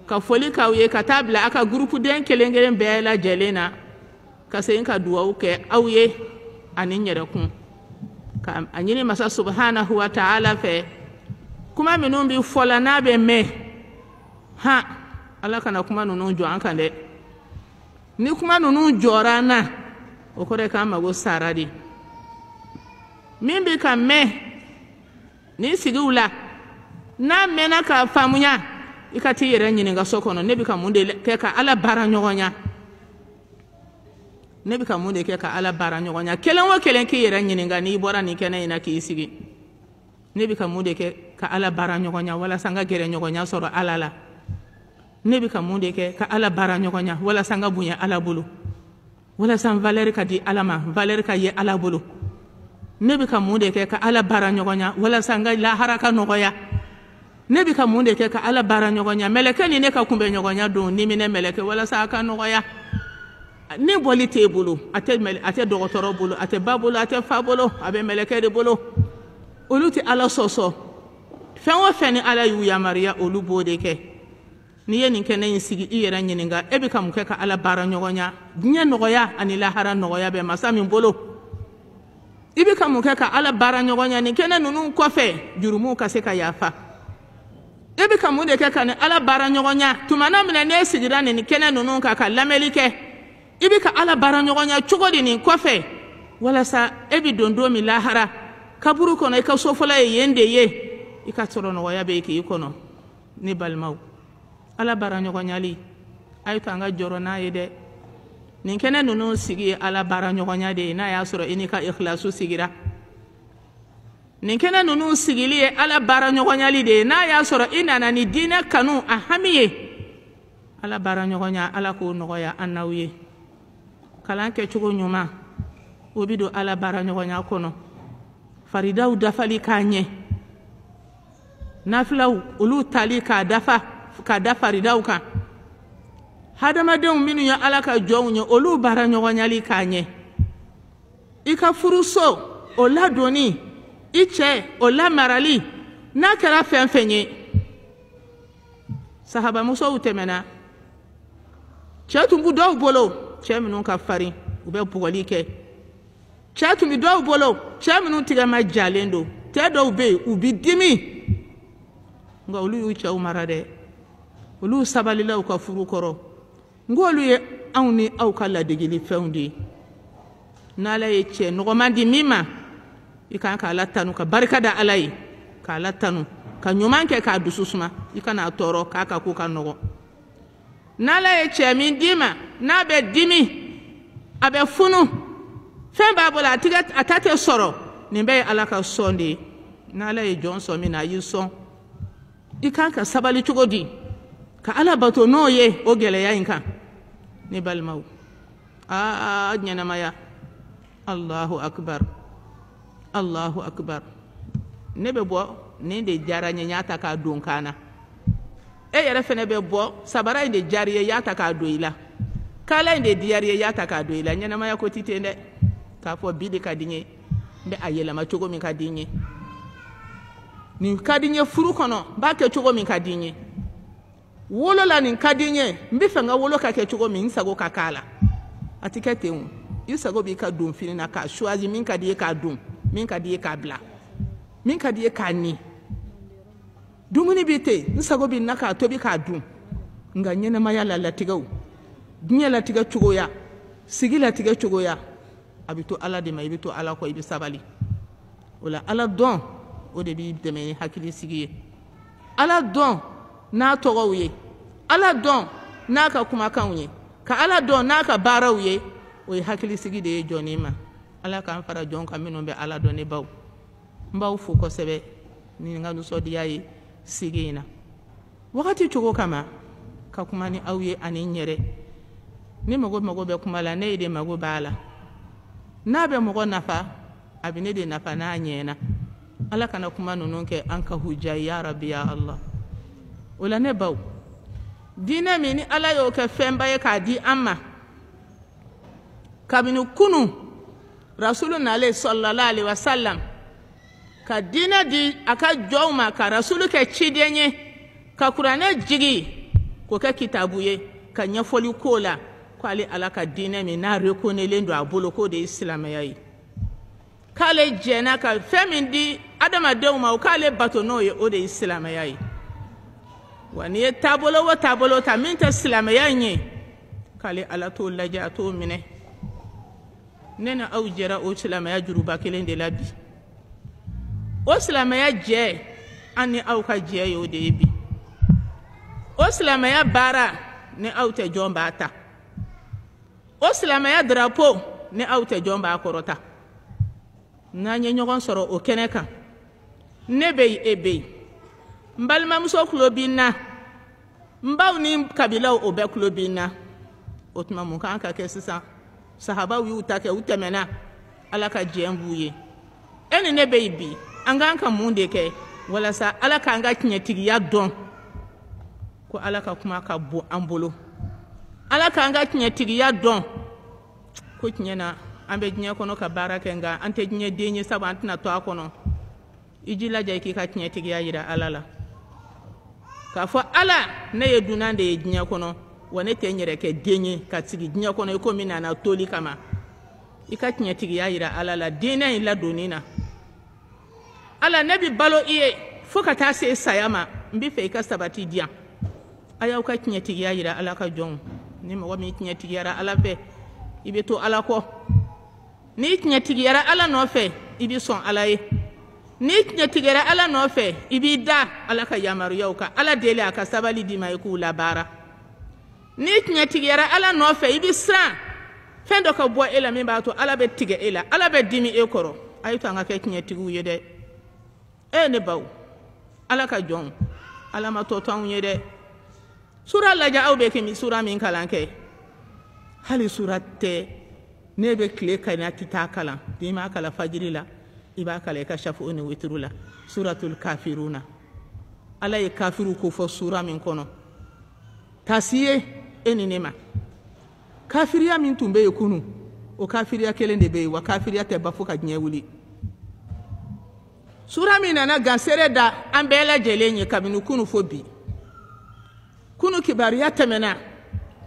[SPEAKER 3] ka foli k'aw ye ka taa bila a ka groupe den kelen kelen bɛɛ lajɛlen na ka segin ka duwawu kɛ aw ye ani n yɛrɛ kun ka a ɲini masa subhanahu wa ta'ala fɛ kuma minnu bi fɔla n'a bɛ mɛn ala kana kuma ninnu jɔ an kan dɛ ni kuma ninnu jɔra an na o kore ka mago saradi min bi ka mɛ ni sigiw la n'a mɛnna ka faamuya i ka t'i yɛrɛ ɲininka so kɔnɔ ne bi ka mun de kɛ ka ala baara ɲɔgɔnya ne bi ka mun de kɛ ka ala baara ɲɔgɔnya kelen o kelen k'i yɛrɛ ɲininka n'i bɔra nin kɛnɛ in na k'i sigi ne bi ka mun de kɛ ka ala baara ɲɔgɔnya walasa n ka gɛrɛ ɲɔgɔnya sɔrɔ ala la ne bi ka mun de kɛ ka ala baara ɲɔgɔnya walasa n ka bonya ala bolo walasa n valeur ka di ala ma valeur ka ye ala bolo ne bi ka mun de kɛ ka ala baara ɲɔgɔnya walasa n ka lahara ka nɔgɔya ne bi ka mun de kɛ ka ala baara ɲɔgɔnya mɛlɛkɛ ni ne ka kunbɛ ɲɔgɔnya don ni minɛ mɛlɛkɛ walasa a ka nɔgɔya ne bɔli t'e bolo a tɛ dɔgɔtɔrɔ bolo a tɛ ba bolo a tɛ fa bolo a bɛ mɛlɛkɛ de bolo olu tɛ ala sɔsɔ fɛn o fɛn ni ala y'u yamariya olu b'o de kɛ n'i ye nin kɛnɛ in sigi i yɛrɛ ɲininka e bi ka mun kɛ ka ala baara ɲɔgɔnya diɲɛ nɔgɔya ani lahara nɔgɔya bɛ masa min bolo i bi ka mun kɛ ka ala baara ɲɔgɔnya nin kɛnɛ ninnu kɔfɛ jurumuw ka se ka yafa e bi ka mun de kɛ ka ni ala baara ɲɔgɔnya tumana minɛ n'e sigira nin kɛnɛ ninnu kan ka lamɛnli kɛ i bi ka ala baara ɲɔgɔnya cogo di nin kɔfɛ walasa e bi don don min lahara kaburu kɔnɔ i ka sofɔla ye yen de ye i ka sɔrɔ nɔgɔya bɛ k'i kɔnɔ ne balimaw ala baara ɲɔgɔnyali a ye to an ka jɔrɔ n'a ye dɛ nin kɛnɛ ninnu sigi ye ala baara ɲɔgɔnya de ye n'a y'a sɔrɔ i n'i ka ikhlasu sigira nin kɛnɛ ninnu sigili ye ala baara ɲɔgɔnyali de ye n'a y'a sɔrɔ i nana ni diinɛ kanu a hami ye ala baara ɲɔgɔnya ala k'o nɔgɔya an n'aw ye kalan kɛcogo ɲuman o bi don ala baara ɲɔgɔnya kɔnɔ faridaw dafali k'a ɲɛ nafilaw olu tali k'a da faridaw kan hadamadenw minnu ye ala ka jɔnw ye olu baara ɲɔgɔnyali k'a ɲɛ i ka furuso o ladonni i cɛ o lamarali n'a kɛra fɛn fɛn ye sahabamusow tɛmɛna cɛ tun b'u dɔw bolo cɛ minnu ka farin u bɛ bugɔli kɛ cɛ tun bɛ dɔw bolo cɛ minnu tigɛma jalen don cɛ dɔw bɛ yen u bɛ dimi nka olu y'u cɛw mara dɛ olu sabalila u ka furu kɔrɔ n ko olu ye anw ni aw ka ladegeli fɛnw de ye n'ala ye cɛ nɔgɔman di min ma i kan ka ala tanu ka barika da ala ye ka ala tanu ka ɲuman kɛ k'a dusu suma i kana tɔɔrɔ k'a ka ko ka nɔgɔ n'ala ye cɛ min d'i ma n'a bɛ dimi a bɛ funu fɛn b'a bolo a ta tɛ sɔrɔ nin bɛɛ ye ala ka sɔn de ye n'ala ye jɔn sɔn min na a y'i sɔn i kan ka sabali cogo di ka ala bato n'o ye o gɛlɛya in kan ne balimaw ɲɛnamaya allahu akbar allahu akbar ne bɛ bɔ nin de diyara n ye n y'a ta k'a don kan na e yɛrɛ fɛnɛ bɛ bɔ sabara in de diyara i ye i y'a ta k'a don i la kala in de diyara i ye i y'a ta k'a don i la ɲɛnamaya ko ti ten dɛ k'a fɔ bi de ka di n ye n bɛ a yɛlɛma cogo min ka di n ye nin ka di n ye furu kɔnɔ n b'a kɛ cogo min ka di n ye wolo la nin ka di n ye n bɛ fɛ n ka wolo ka kɛ cogo min n sago ka k'a la a ti kɛ ten o i sago b'i ka don fini na k'a choisi min ka di i ye k'a don min ka di i ye k'a bila min ka di i ye k'a ni dumuni b'i ten n sago b'i na k'a tobi k'a dun nka ɲɛnamaya la latigɛw diɲɛ latigɛ cogoya sigi latigɛ cogoya a bɛ to ala de ma i bɛ to ala kɔ i bɛ sabali o la ala dɔn o de b'i dɛmɛ ni hakili sigi ye ala dɔn n'a tɔgɔw ye ala dɔn n'a ka kumakanw ye ka ala dɔn n'a ka baaraw ye o ye hakili sigi de ye jɔnni ma ala k'an fara jɔn kan minnu bɛ ala dɔn ne baw n b'aw fo kosɛbɛ ni n ka nisɔndiya ye sigi in na wagati cogo kama ka kuma ni aw ye ani n yɛrɛ ne mago bɛ kuma la ne de mago b'a la n'a bɛ mɔgɔ nafa a bɛ ne de nafa n'a ɲɛna ala kana kuma ninnu kɛ an ka hujja ya rabbi ya allah o la ne baw diinɛ min ni ala y'o kɛ fɛnba ye k'a di an ma kabini kunu rasulu nale sallallahu alaihi wasallam ka diinɛ di a ka jɔnw ma ka rasulu kɛ ciden ye ka kuranɛ jigi k'o kɛ kitabu ye ka ɲɛfɔli k'o la k'ale ala ka diinɛ min n'a reconnaîtlen don a bolo k'o de ye silamɛya ye k'ale jɛnna ka fɛn min di adamadenw ma o k'ale bato n'o ye o de ye silamɛya ye wa n'i ye taabolo o taabolo ta min tɛ silamɛya in ye k'ale ala t'o lajɛ a t'o minɛ ne na aw jɛra o silamɛya juruba kelen de la bi o silamɛya jɛ an ni aw ka jɛ ye o de ye bi o silamɛya baara ni aw tɛ jɔn b'a ta o silamɛya drapeau ni aw tɛ jɔn b'a kɔrɔta n'an ye ɲɔgɔn sɔrɔ o kɛnɛ kan ne bɛ yen e bɛ yen n balimamuso tulo b'i na n baw ni kabilaw o bɛɛ tulo b'i na o tuma mun kan ka kɛ sisan sahabaw y'u ta kɛ u tɛmɛna ala ka jɛn b'u ye e ni ne bɛ yen bi an k'an ka mun de kɛ walasa ala k'an ka tiɲɛtigiya dɔn ko ala ka kuma ka bon an bolo ala k'an ka tiɲɛtigiya dɔn ko tiɲɛ na an bɛ diɲɛ kɔnɔ ka baara kɛ nka an tɛ diɲɛ den ye sabu an tɛna to a kɔnɔ i jilaja i k'i ka tiɲɛtigiya yira ala la k'a fɔ ala ne ye dunan de ye diɲɛ kɔnɔ wa ne tɛ n yɛrɛ kɛ den ye ka sigi diɲɛ kɔnɔ i ko min nana toli kama i ka tiɲɛtigiya yira ala la diinɛ in ladonni na ala ne bɛ balo i ye fo ka taa se saya ma n bɛ fɛ i ka sabati di yan a y'aw ka tiɲɛtigiya yira ala ka jɔnw ni mɔgɔ min tiɲɛtigiyara ala fɛ i bɛ to ala kɔ n'i tiɲɛtigiyara ala nɔfɛ i bɛ sɔn ala ye n'i tiɲɛtigiyara ala nɔfɛ i b'i da ala ka yamaruyaw kan ala deli a ka sabali d'i ma i k'u labaara n'i tiɲɛtigiyara ala nɔfɛ i bɛ siran fɛn dɔ ka bɔ e la min b'a to ala bɛ tigɛ e la ala bɛ dimi e kɔrɔ a ye to an ka kɛ tiɲɛtigiw ye dɛ e ne baw ala ka jɔnw ala ma tɔ to anw ye dɛ sura lajɛ aw bɛ kɛ sura min kalan kɛ hali sura tɛ ne bɛ tile kanna tɛ taa kalan n'i m'a kalan fajiri la i b'a kalan i ka shafo ni witiri la suratul kafiruna ala ye kafiru ko fɔ sura min kɔnɔ k'a si ye e ni ne ma kafiriya min tun bɛ yen kunun o kafiriya kelen de bɛ yen wa kafiriya tɛ ba fo ka diɲɛ wuli sura min nana gansɛrɛ da an bɛɛ lajɛlen ye kabini kunu fo bi kunu kibariya tɛmɛna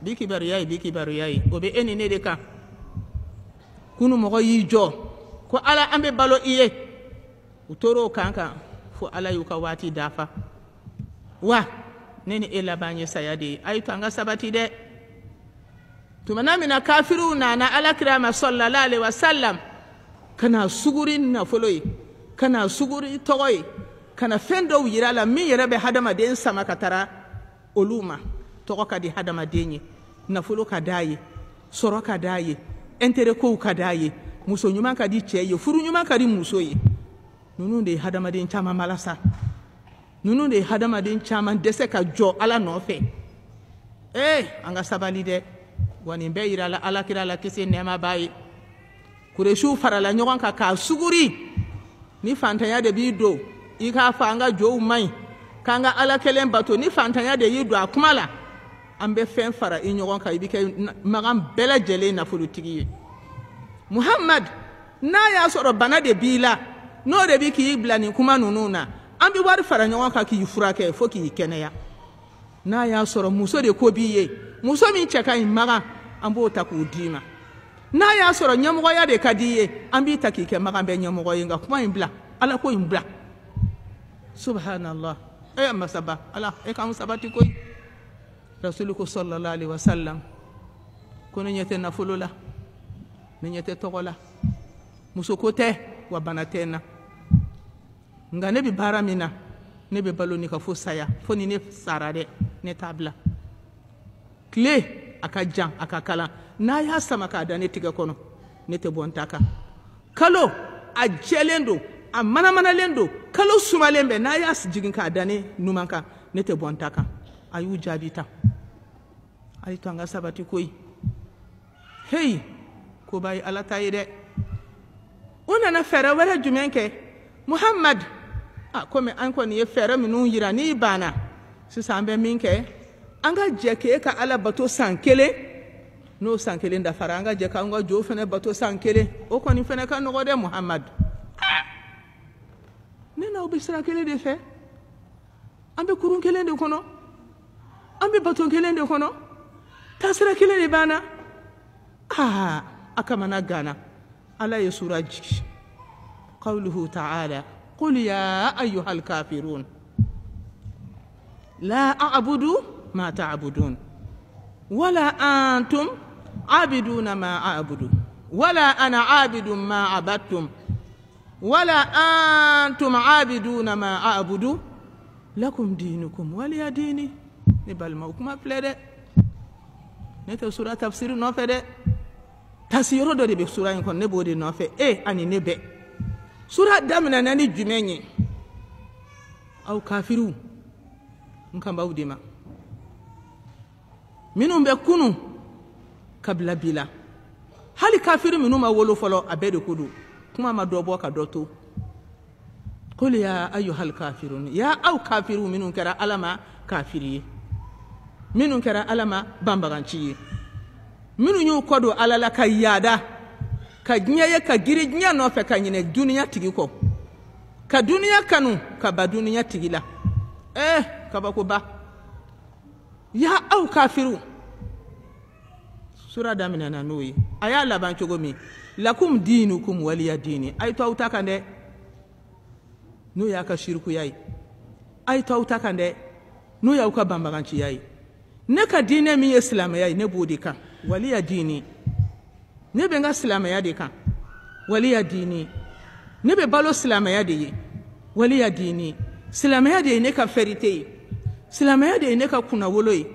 [SPEAKER 3] bi kibariya ye o bɛ e ni ne de kan kunu mɔgɔ y'i jɔ ko ala an bɛ balo i ye u tora o kan kan fo ala y'u ka waati dafa wa ne ni e laban ye saya de ye a ye to an ka sabati dɛ tumana min na kafiriw nana alakira ma sallallahu alaihi wasallam kana suguri nafolo ye kana suguri tɔgɔ ye kana fɛn dɔw yira la min yɛrɛ bɛ hadamaden sama ka tara olu ma tɔgɔ ka di hadamaden ye nafolo ka d'a ye sɔrɔ ka d'a ye intérêt kow ka d'a ye muso ɲuman ka di cɛ ye furu ɲuman ka di muso ye ninnu de ye hadamaden caman malasa ninnu de ye hadamaden caman dɛsɛ ka jɔ ala nɔfɛ an ka sabali dɛ wa nin bɛɛ yira la alakira la kisi nɛɛma b'a ye kuresiw farala ɲɔgɔn kan k'a suguri ni fantanya de b'i don i k'a fɔ an ka jɔw man ɲi k'an ka ala kelen bato ni fantanya de y'i don a kuma la an bɛ fɛn fara i ɲɔgɔn kan i bɛ kɛ magan bɛɛ lajɛlen nafolotigi ye muhamad n'a y'a sɔrɔ bana de b'i la n'o de bɛ k'i bila nin kuma ninnu na an bɛ wari fara ɲɔgɔn kan k'i furakɛ fo k'i kɛnɛya n'a y'a sɔrɔ muso de ko b'i ye muso min cɛ ka ɲi magan an b'o ta k'o d'i ma n'a y'a sɔrɔ ɲɛmɔgɔya de ka di ye an b'i ta k'i kɛ magan bɛ ɲɛmɔgɔ ye nka kuma in bila ala ko in bila subhanallah masaba ala e k'an sabati koyi rasulu ko sallallahu alaihi wasallam ko ne ɲɛ tɛ nafolo la ne ɲɛ tɛ tɔgɔ la muso ko tɛ wa bana tɛ n na nka ne bɛ baara min na ne bɛ balo ni ka fo saya fo ni ne sara dɛ ne t'a bila tile a ka jan a ka kalan n'a y'a sama k'a da ne tigɛ kɔnɔ ne tɛ bɔ n ta kan kalo a jɛlen don a manamanalen don kalo sumalen bɛ n'a y'a jigin k'a da ne numan kan ne tɛ bɔ n ta kan a y'u jaabi ta a ye to an ka sabati koyi heyi koba ye ala ta ye dɛ u nana fɛɛrɛ wɛrɛ jumɛn kɛ muhamad komi an kɔni ye fɛɛrɛ minnu yira n'i banna sisan an bɛ min kɛ an ka jɛ k'e ka ala bato san kelen n'o san kelen dafara an ka jɛ k'an ka jɔw fana bato san kelen o kɔni fana ka nɔgɔ dɛ muhamad ne n'aw bɛ sira kelen de fɛ an bɛ kurun kelen de kɔnɔ an bɛ bato kelen de kɔnɔ taasira kelen de banna a kamana gana ala ye sura jigi qawluhu ta'ala qul ya ayyuhal kafirun la a'budu ma ta'budun wala antum abiduna ma a'budu wala ana abidun ma abattum wala antum abiduna ma a'budu lakum dinukum waliya dini. Ne balimaw kuma filɛ dɛ, ne tɛ sura tafsiri nɔfɛ dɛ, tasiyɔrɔ dɔ de bɛ sura in kɔnɔ ne b'o de nɔfɛ ani ne bɛɛ. Sura daminɛna ni jumɛn ye? Aw kafiriw n kan b'aw de ma minnu bɛ kunu kabila bi la, hali kafiri minnu ma wolo fɔlɔ a bɛɛ de ko don, kuma ma dɔ bɔ ka dɔ to. qul ya ayyuhal kafirun, ya aw kafiru minnu kɛra Ala ma kafiri ye, minnu kɛra Ala ma banbaganci ye, minnu y'u kɔ don Ala la ka yaada ka diɲɛ ye ka giri diɲɛ nɔfɛ ka ɲinɛ duniya tigi kɔ, ka duniya kanu ka ba duniya tigi la. Kabakoba. Ya aw kafiru. Sura daminɛna n'o ye, a y'a laban cogo min? Lakum dinukum waliya dini. A ye to aw ta kan dɛ, n'o y'a ka shirikuya ye. A ye to aw ta kan dɛ, n'o y'aw ka banbaganciya ye. Ne ka diinɛ min ye silamɛya ye ne b'o de kan, waliya dini. Ne bɛ n ka silamɛya de kan, waliya dini. Ne bɛ balo silamɛya de ye, waliya dini. Silamɛya de ye ne ka fɛrite ye, silamɛya de ye ne ka kunnawolo ye,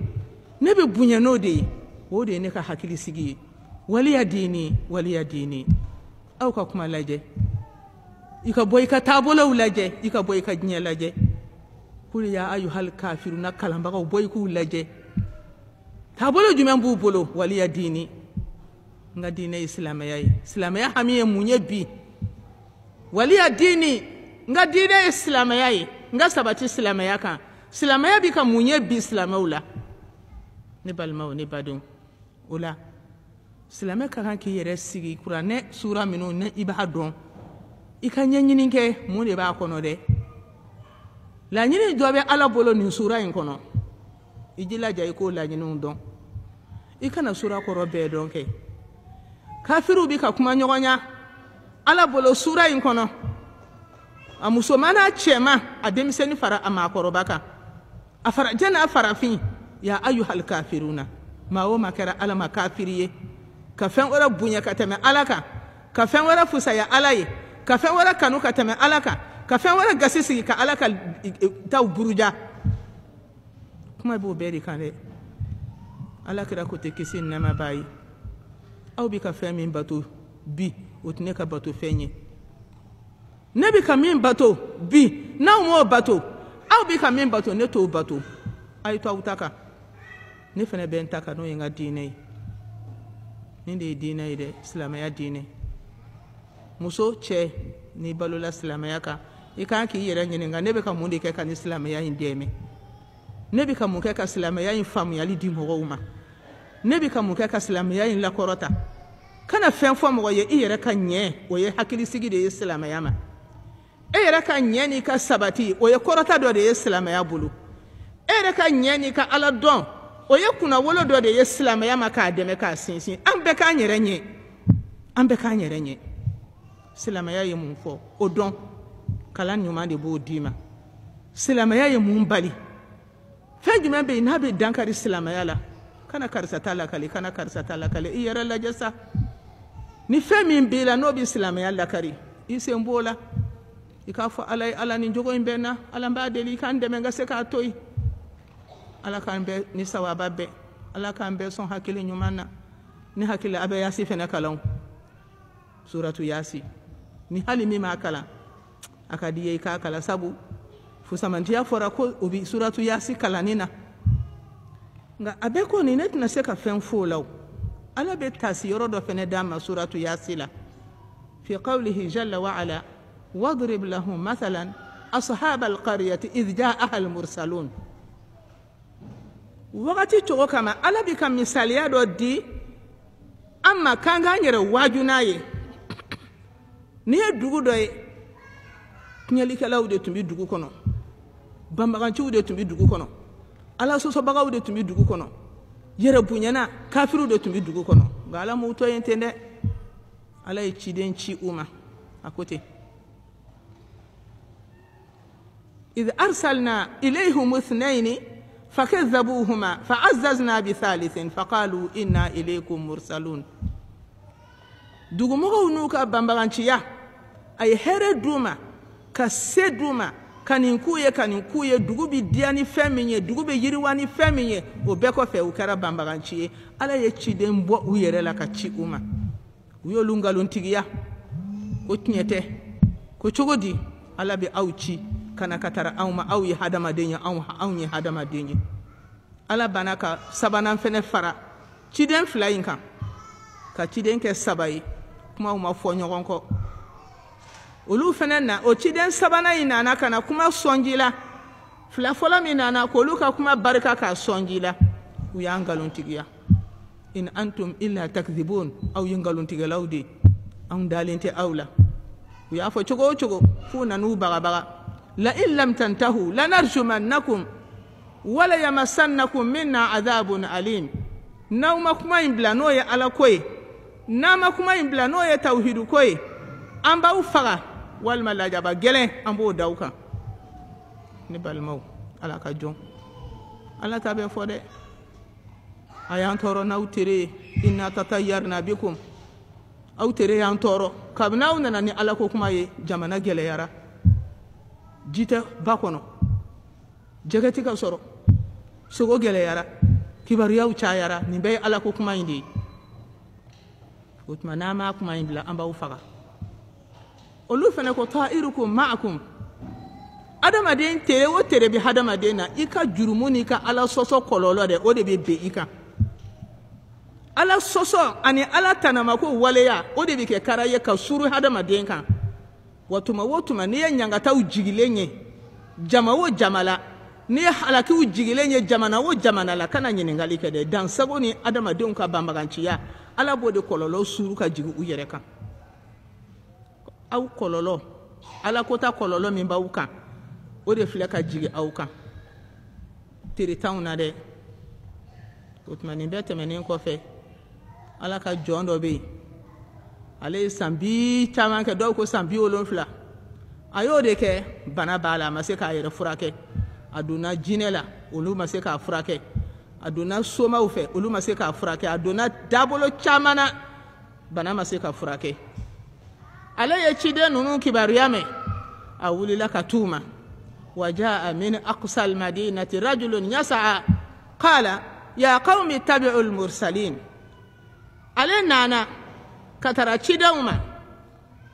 [SPEAKER 3] ne bɛ bonya n'o de ye, o de ye ne ka hakilisigi ye, waliya dini, waliya dini. Aw ka kuma lajɛ, i ka bɔ i ka taabolow lajɛ, i ka bɔ i ka diɲɛ lajɛ. Qul ya ayyuhal kafiruna kalanbagaw bɔ i k'u lajɛ. Taabolo jumɛn b'u bolo? Waliya dini. N ka diinɛ ye silamɛya ye, silamɛya hami ye mun ye bi? Waliya dini. N ka diinɛ ye silamɛya ye, n ka sabati silamɛya kan. Silamɛya bi ka mun ye bi silamɛw la? Ne balimaw ne badenw, o la silamɛ ka kan k'i yɛrɛ sigi kuranɛ sura minnu ne i b'a dɔn, i ka ɲɛɲini kɛ mun de b'a kɔnɔ dɛ. Laɲini dɔ bɛ Ala bolo nin sura in kɔnɔ, i jilaja i k'o laɲiniw dɔn. I kana sura kɔrɔ bɛɛ dɔn kɛ. Kafiriw bi ka kuma ɲɔgɔnya Ala bolo sura in kɔnɔ. A musoman n'a cɛman, a denmisɛnnin fara a maakɔrɔba kan, a farajɛ n'a farafin. Ya ayyuhal kafiruna, maa o maa kɛra Ala ma kafiri ye, ka fɛn wɛrɛ bonya ka tɛmɛ Ala kan, ka fɛn wɛrɛ fusaya Ala ye, ka fɛn wɛrɛ kanu ka tɛmɛ Ala kan, ka fɛn wɛrɛ gasi sigi ka Ala ka taw buruja. Kuma b'o bɛɛ de kan dɛ. Ala kira ko tɛ kisi nɛɛma b'a ye. Aw bi ka fɛn min bato bi, o tɛ ne ka bato fɛn ye. Ne bi ka min bato bi, n'aw m'o bato, aw bi ka min bato ne t'o bato. A ye to aw ta kan. Ne fana bɛ n ta kan n'o ye n ka diinɛ ye. Nin de ye diinɛ ye dɛ, silamɛya diinɛ. Muso cɛ n'i balola silamɛya kan, i kan k'i yɛrɛ ɲininka ne bɛ ka mun de kɛ ka ni silamɛya in dɛmɛ? Ne bɛ ka mun kɛ ka silamɛya in faamuyali di mɔgɔw ma? Ne bɛ ka mun kɛ ka silamɛya in lakɔrɔta? Kana fɛn fɔ mɔgɔ ye i yɛrɛ ka ɲɛ, o ye hakilisigi de ye silamɛya ma. E yɛrɛ ka ɲɛ n'i ka sabati, o ye kɔrɔta dɔ de ye silamɛya bolo. E yɛrɛ ka ɲɛ n'i ka Ala dɔn, o ye kunnawolo dɔ de ye silamɛya ma k'a dɛmɛ k'a sinsin. An bɛɛ k'an yɛrɛ ɲɛ, an bɛɛ k'an yɛrɛ ɲɛ. Silamɛya ye mun fɔ o dɔn, kalan ɲuman de b'o d'i ma. Silamɛya ye mun bali? Fɛn jumɛn bɛ yen n'a bɛ dankari silamɛya la? Kana karisa ta lakali, kana karisa ta lakali, i yɛrɛ lajɛ sa. Ni fɛn min b'i la n'o bɛ silamɛya lakari, i sen b'o la. I k'a fɔ Ala ye, Ala nin jogo in bɛ n na, Ala n b'a deli i k'an dɛmɛ n ka se k'a to yen. Ala k'an bɛɛ ni sawaba bɛɛ, Ala k'an bɛɛ sɔn hakili ɲuman na. Ni hakili a bɛ Yaasi fana kalan, suratu Yaasi. Ni hali min m'a kalan, a ka di ye i k'a kalan, sabu fusamantiya fɔra ko o bɛ suratu Yaasi kalanni na. Nka a bɛɛ kɔni ne tɛna se ka fɛn fɔ o la o. Ala bɛ taasi yɔrɔ dɔ fana d'a ma suratu Yaasi la. Fi qawlihi jalla wa ala, واضرب لهم مثلا أصحاب القرية إذ جاءها المرسلون. Wagati cogo kama Ala bɛ ka misaliya dɔ di an ma k'an k'an yɛrɛ waaju n'a ye. N'i ye dugu dɔ ye, tiɲɛlikɛlaw de tun bɛ dugu kɔnɔ, banbaganciw de tun bɛ dugu kɔnɔ, Ala sɔsɔbagaw de tun bɛ dugu kɔnɔ, yɛrɛ bonyana kafiriw de tun bɛ dugu kɔnɔ. Nka Ala m'u to yen ten dɛ. Ala ye ciden ci u ma, a ko ten. إذ أرسلنا إليهم اثنين فكذبوهما فعززنا بثالث فقالوا إنا إليكم مرسلون. dugumɔgɔw n'u ka banbaganciya a ye hɛrɛ d'u ma ka se d'u ma ka nin k'u ye ka nin k'u ye dugu bɛ diya ni fɛn min ye dugu bɛ yiriwa ni fɛn min ye o bɛɛ kɔfɛ u kɛra banbaganci ye ala ye ciden bɔ u yɛrɛ la ka ci u ma u y'olu nkalontigiya ko tiɲɛ tɛ ko cogo di ala bɛ aw ci kana ka tara anw ma aw ye hadamaden ye anw ye hadamaden ye ala bana ka sabanan fɛnɛ fara ciden 2 in kan ka ciden kɛ 3 ye kumaw ma fɔ ɲɔgɔn kɔ olu fɛnɛ na o ciden sabanan in nana kana kuma sɔnji la 2 fɔlɔ min nana k'olu ka kuma barika k'a sɔnji la u y'an nkalontigiya in antum illa takdhibun aw ye nkalontigɛlaw de anw dalen tɛ aw la u y'a fɔ cogo o cogo f'u nan'u bagabaga la in lam tantahu lanarjumannakum wala yamassannakum minna adhabun alim n'aw ma kuma in bila n'o ye ala ko ye n'a ma kuma in bila n'o ye tawhidu ko ye an b'aw faga walima lajaba gɛlɛn an b'o da aw kan ne balimaw ala ka jɔn ala ta bɛ fɔ dɛ a y'an tɔɔrɔ n'aw tere ye inna tatayyarna bikum aw tere y'an tɔɔrɔ kabini aw nana ni ala ko kuma ye jamana gɛlɛyara ji tɛ ba kɔnɔ jɛgɛ tɛ ka sɔrɔ sogo gɛlɛyara kibaruyaw cayara nin bɛɛ ye ala ko kuma in de ye o tuma n'an m'a kuma in bila an b'aw faga olu fɛnɛ ko ta'irukum ma'akum adamaden tere o tere bi hadamaden na i ka jurumu n'i ka ala sɔsɔ kɔlɔlɔ dɛ o de bɛ ben i kan ala sɔsɔ ani ala tanamako waleya o de bɛ kɛ kara ye ka suru hadamaden kan wa tuma o tuma n'i ye ɲangataw jigilen ye jama o jama la n'i ye halakiw jigilen ye jamana o jamana la kana ɲininkali kɛ dɛ dansago ni adamadenw ka banbaganciya ala b'o de kɔlɔlɔ suru ka jigin u yɛrɛ kan aw kɔlɔlɔ ala kota kɔlɔlɔ min b'aw kan o de filɛ ka jigin aw kan tere t'anw na dɛ o tuma nin bɛɛ tɛmɛnen kɔfɛ ala ka jɔn dɔ bɛ yen ale ye san 10 caman kɛ dɔw ko san 70 a y'o de kɛ bana b'a la a ma se k'a yɛrɛ furakɛ a donna jinɛ la olu ma se k'a furakɛ a donna somaw fɛ olu ma se k'a furakɛ a donna dabolo caman na bana ma se ka furakɛ ale ye ciden ninnu kibaruya mɛn a wulila ka t'u ma وجاء من أقصى المدينة رجل يسعى قال يا قوم اتبعوا المرسلين علينا أنا كتر تشيدوما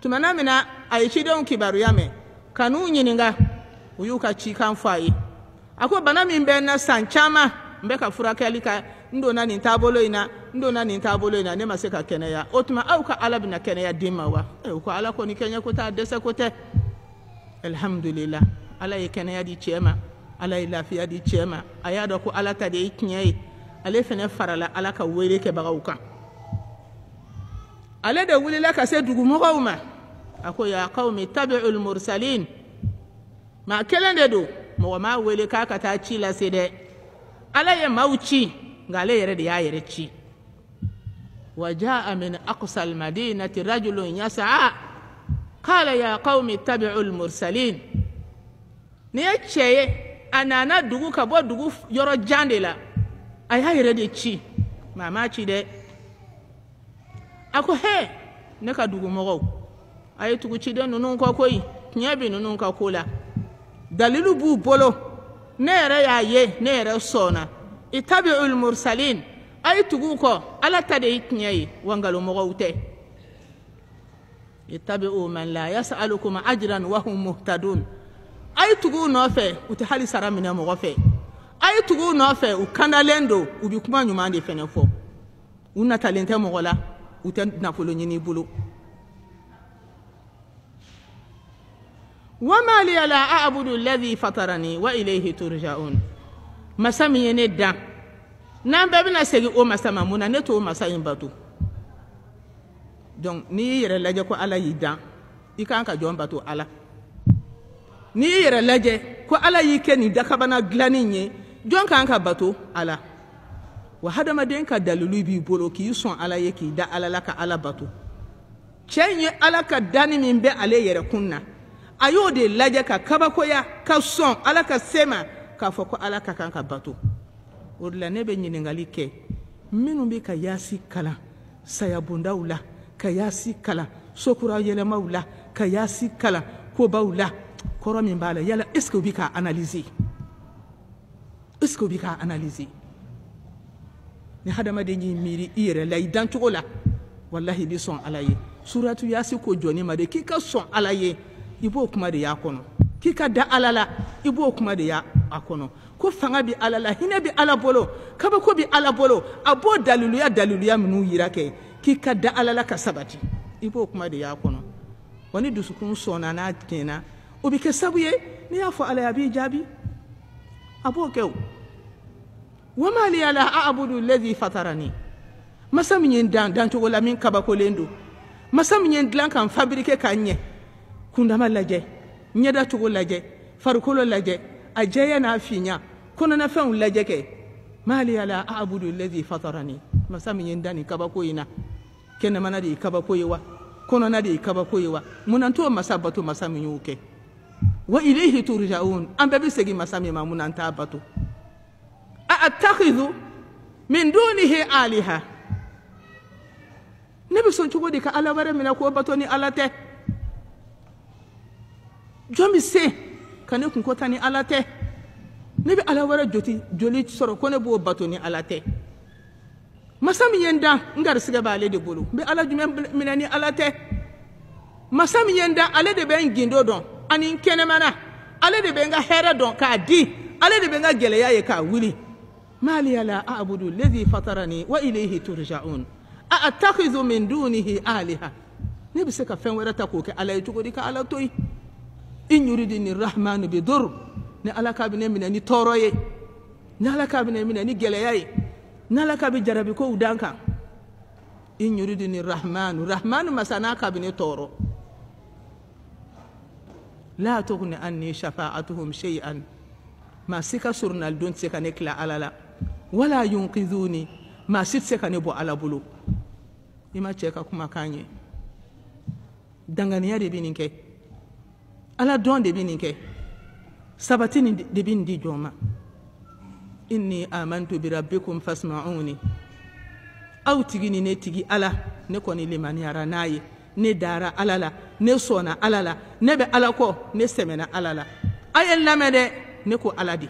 [SPEAKER 3] تمنا منا أي تشيدون كبار يامي كانوا ينينغا ويوكا تشيكان فاي أكو بنا من بيننا سانشاما mbeka furaka lika ndona ni tabolo ina ne maseka kenaya otuma au ka ala bina kenaya dimawa ko ala ko ni kenya ko ta dese ko te alhamdulillah ala ye kenaya di chema ala ye lafiya di chema aya do ko ala ta de kinyai ale fene farala ala ka wele ke bagawuka ale de wulila ka se dugu mogawma ako ya qaumi tabi'ul mursalin ma kelende do mo ma wele ka ka ta ci la sede ala ye mauci ngale yere de ya yere ci وجاء من أقصى المدينة رجل يسعى قال يا قوم اتبعوا المرسلين نيتشي أنا ندوغو كبو دوغو يورو جاندلا أيها يردي تشي ماما تشي دي أكو هي نكا دوغو مغو أي توغو تشي دي نونون كوكوي نيبي نونون كوكولا دليلو بو بولو نيرا يا يه نيرا صونا اتبعوا المرسلين ay tugu ko ala tade itnyai wangalo mogowte ittabi'u man la yas'alukum ajran wa hum muhtadun ay tugu no fe uti hali sara mina mogofe ay tugu no fe u kanalendo ubi kuma nyuma de fene fo una talente mogola utan na folo nyini bulu wama li la a'budu alladhi fatarani wa ilayhi turja'un masami yene da nan bɛɛ bɛna segin o masa ma mun na ne t'o masa in bato donc n'i y'i yɛrɛ lajɛ ko ala y'i dan i kan ka jɔn bato ala n'i y'i yɛrɛ lajɛ ko ala y'i kɛ nin dakabana dilanni ye jɔn kan ka bato ala wa hadamaden ka dalilu b'i bolo k'i sɔn ala ye k'i da ala la ka ala bato cɛ in ye ala ka danni min bɛ ale yɛrɛ kun na a y'o de lajɛ ka kabakoya ka sɔn ala ka se ma k'a fɔ ko ala ka kan ka bato o de la ne bɛ ɲininkali kɛ minnu bɛ ka yaasi kalan sayabondaw la ka yaasi kalan sokura yɛlɛmaw la ka yaasi kalan kobaw la kɔrɔ min b'a la yala est ce que u bi k'a analyser est ce que u bi k'a analyser ni hadamaden y'i miiri i yɛrɛ la i dancogo la wallahi i bi sɔn ala ye suratu yaasi ko jɔnni ma de k'i ka sɔn ala ye i b'o kuma de y'a kɔnɔ k'i ka da ala la i b'o kuma de y'a kɔnɔ ko fanga bi ala la hinɛ bi ala bolo kabako bi ala bolo a b'o daliluya minnu yira kɛ k'i ka da ala la ka sabati i b'o kuma de y'a kɔnɔ wa ni dusukun sɔnna n'a tiɲɛna o bɛ kɛ sabu ye n'i y'a fɔ ala ye a b'i jaabi a b'o kɛ o wama liya la a'budu alladhi fatarani masa min ye dancogo la min kabakolen don masa min ye dilan kan fabriquer ka ɲɛ kundama lajɛ ɲɛda cogo lajɛ farikolo lajɛ a jɛya n'a fiɲa kɔnɔna fɛnw lajɛ kɛ ma liya la a'budu alladhi fatarani masa min ye dan ni kabako in na kɛnɛmana de ye kabako ye wa kɔnɔna de ye kabako ye wa munna t'o masa bato masa min y'o kɛ wa ilayhi turja'un an bɛɛ bɛ segin masa min ma munna an t'a bato أأتخذ من دونه آلهة نبي سنشوفه ديك على ورا من أكو باتوني على ته جومي سي كان يكون كوتاني على ته نبي على ورا جولي سورو كونه بو باتوني على ته مسامي يندا نغار سيغا بالي دي بولو بي على جومي مناني على ته مسامي يندا على دي بين جيندو دون اني كينمانا على دي بين هيرا دون كا دي على دي بين جليا يكا ويلي ما لي لا أعبد الذي فطرني وإليه ترجعون أأتخذ من دونه آلهة نبي سكا فين ورتكوك على يجوريك على توي إن يريدني الرحمن بضر نالا كابني من ني توروي نالا كابني من ني جلياي نالا كابي جربيكو ودانكا إن يريدني الرحمن مسانا كابني تورو لا تغني عني شفاعتهم شيئا ما سكا سورنال دون سكا نكلا على لا ولا ينقذوني ما سيت سكا نبو على بلو إما تشيكا كما كاني دنغانيا دي بينينكي على دون دي بينينكي سبتين دي بين دي جوما إني آمنت بربكم فاسمعوني أو تيجي نتيجي على نكوني لمن يرى ناي ندارا على لا نسونا على لا نبي على كو نسمنا على لا أي لمدة neko aladi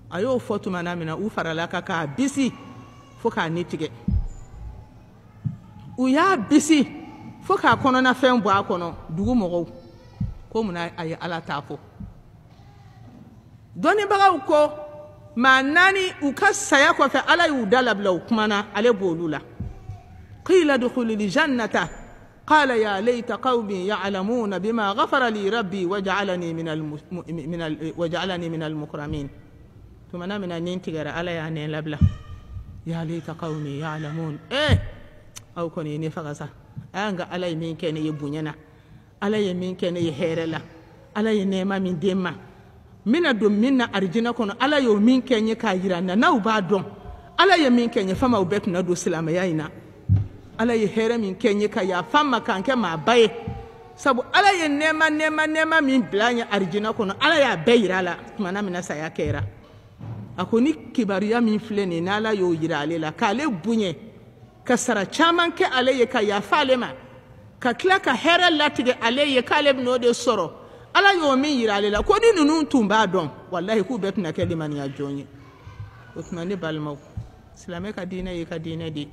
[SPEAKER 3] ayo fotu manamina u farala ka bisi foka nitige u ya bisi foka kono na fen bo akono dugu mogo ko muna ay ala tafo doni baga ko manani u kasaya ko fa ala yu dalabla kumana ale bolula qila dukhulil jannata قال يا ليت قومي يعلمون بما غفر لي ربي وجعلني من المكرمين ثم من ننتجر على يعني لبلا يا ليت قومي يعلمون أو كوني نفغسا أنغا على يمين كان يبونينا على يمين كان يهيرلا على ينما من ديما من الدم منا أرجنا كون على يومين كان يكايرانا ناو بعدهم على يمين كان يفهم وبكنا دو سلام ياينا ala ye here min kenye ka ya fama kanke ma baye sabu ala ye nema min blanya arjina kono ala ya bayira la mana mina saya kera akoni kibariya min flene na ala yo yira ale la kale bunye ka sara chaman ke ala ye ka ya falema ka kla ka here latige ale ye kale no de soro ala yo min yira ale la ko di nunu tumba don wallahi ku betna keliman ya jonye utmane balmaw islamé ka dina ye ka dina di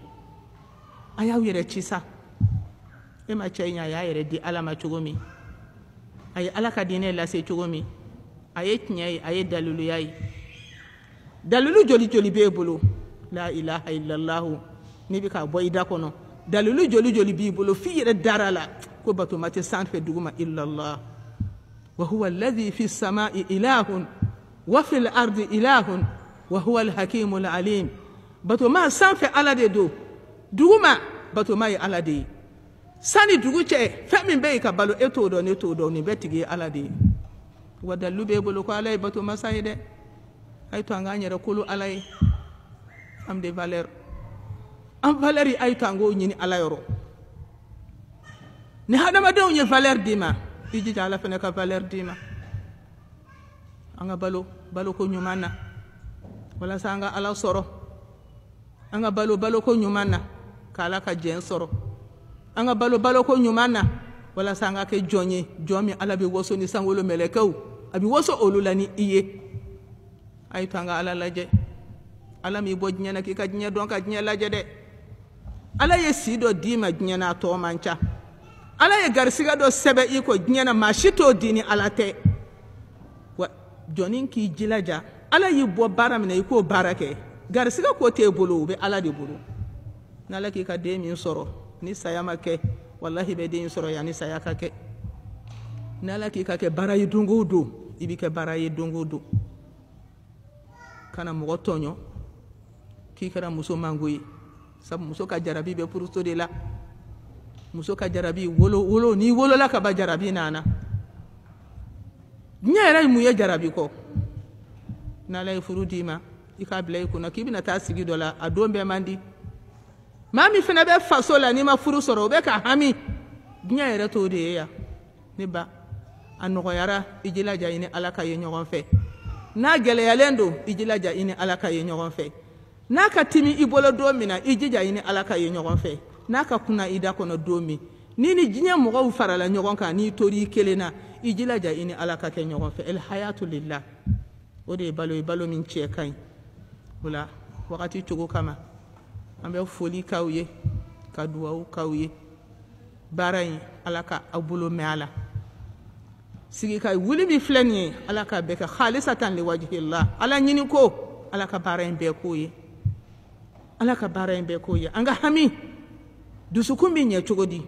[SPEAKER 3] aya yere chisa e ma chenya ya yere di ala ma chugomi ay ala ka dine la se chugomi ay tnyai ay dalulu yayi dalulu joli be bolo la ilaha illallah ni bi ka boyda kono dalulu joli bi bolo fi yere darala ko bato mate san fe duguma illallah wa huwa alladhi fi as-sama'i ilahun wa fi al-ardi ilahun wa huwa al-hakimul alim bato ma san fe ala de do duguma bato mai alade sani dugu che femi be ka balo eto do ne to do ni betigi alade wadallu be bolo ko alay bato masayde ay to anga nyere kulu alay am de valeur am valeri ay tango nyini alayoro ni hadama de onye valeur dima iji jala fene ka valeur dima anga balo ko nyumana wala sanga ala soro anga balo ko nyumana kala ka jɛn sɔrɔ an ka balo ko ɲuman na walasa an ka kɛ jɔn ye jɔn min ala bɛ waso ni sankolo mɛlɛkɛw a bɛ waso olu la ni i ye a ye to an ka ala lajɛ ala m'i bɔ diɲɛ na k'i ka diɲɛ dɔn ka diɲɛ lajɛ dɛ ala ye si dɔ d'i ma diɲɛ na a tɔ man ca ala ye garisɛgɛ dɔ sɛbɛn i ko diɲɛ na maa si t'o di ni ala tɛ wa jɔnni k'i jilaja ala y'i bɔ baara min na i k'o baara kɛ garisɛgɛ ko t'e bolo o bɛ ala de bolo n'ala k'i ka den min sɔrɔ ni saya ma kɛ wallahi bɛ den sɔrɔ yan ni saya ka kɛ n'ala k'i ka kɛ baara ye don o don i bɛ kɛ baara ye don o don kana mɔgɔ tɔɲɔ k'i kɛra muso mango ye sabu muso ka jarabi bɛ puruso de la muso ka jarabi wolo n'i wolola ka ban jarabi nana diɲɛ yɛrɛ ye mun ye jarabi kɔ n'ala ye furu d'i ma i k'a bila i kunna k'i bɛna taa sigi dɔ la a don bɛɛ man di maa min fana bɛ faso la n'i ma furu sɔrɔ o bɛ ka hami diɲɛ yɛrɛ t'o de ye yan ne ba a nɔgɔyara i jilaja i ni ala ka ye ɲɔgɔn fɛ n'a gɛlɛyalen don i jilaja i ni ala ka ye ɲɔgɔn fɛ n'a ka timi i bolo don min na i jija i ni ala ka ye ɲɔgɔn fɛ n'a ka kunna i da kɔnɔ don min ni diɲɛ mɔgɔw farala ɲɔgɔn kan n'i tori i kelen na i jilaja i ni ala ka kɛ ɲɔgɔn fɛ el hayatu lillah o de ye balo min cɛ ka ɲi o la wagati cogo kama an bɛ foli k'aw ye ka duwawu k'aw ye baara in ala ka aw bolo mɛn a la sigi ka wuli min filɛ nin ye ala ka bɛɛ kɛ khalisatan liwajhillah ala ɲini ko ala ka baara in bɛɛ k'o ye ala ka baara in bɛɛ k'o ye an ka hami dusukun bɛ ɲɛ cogo di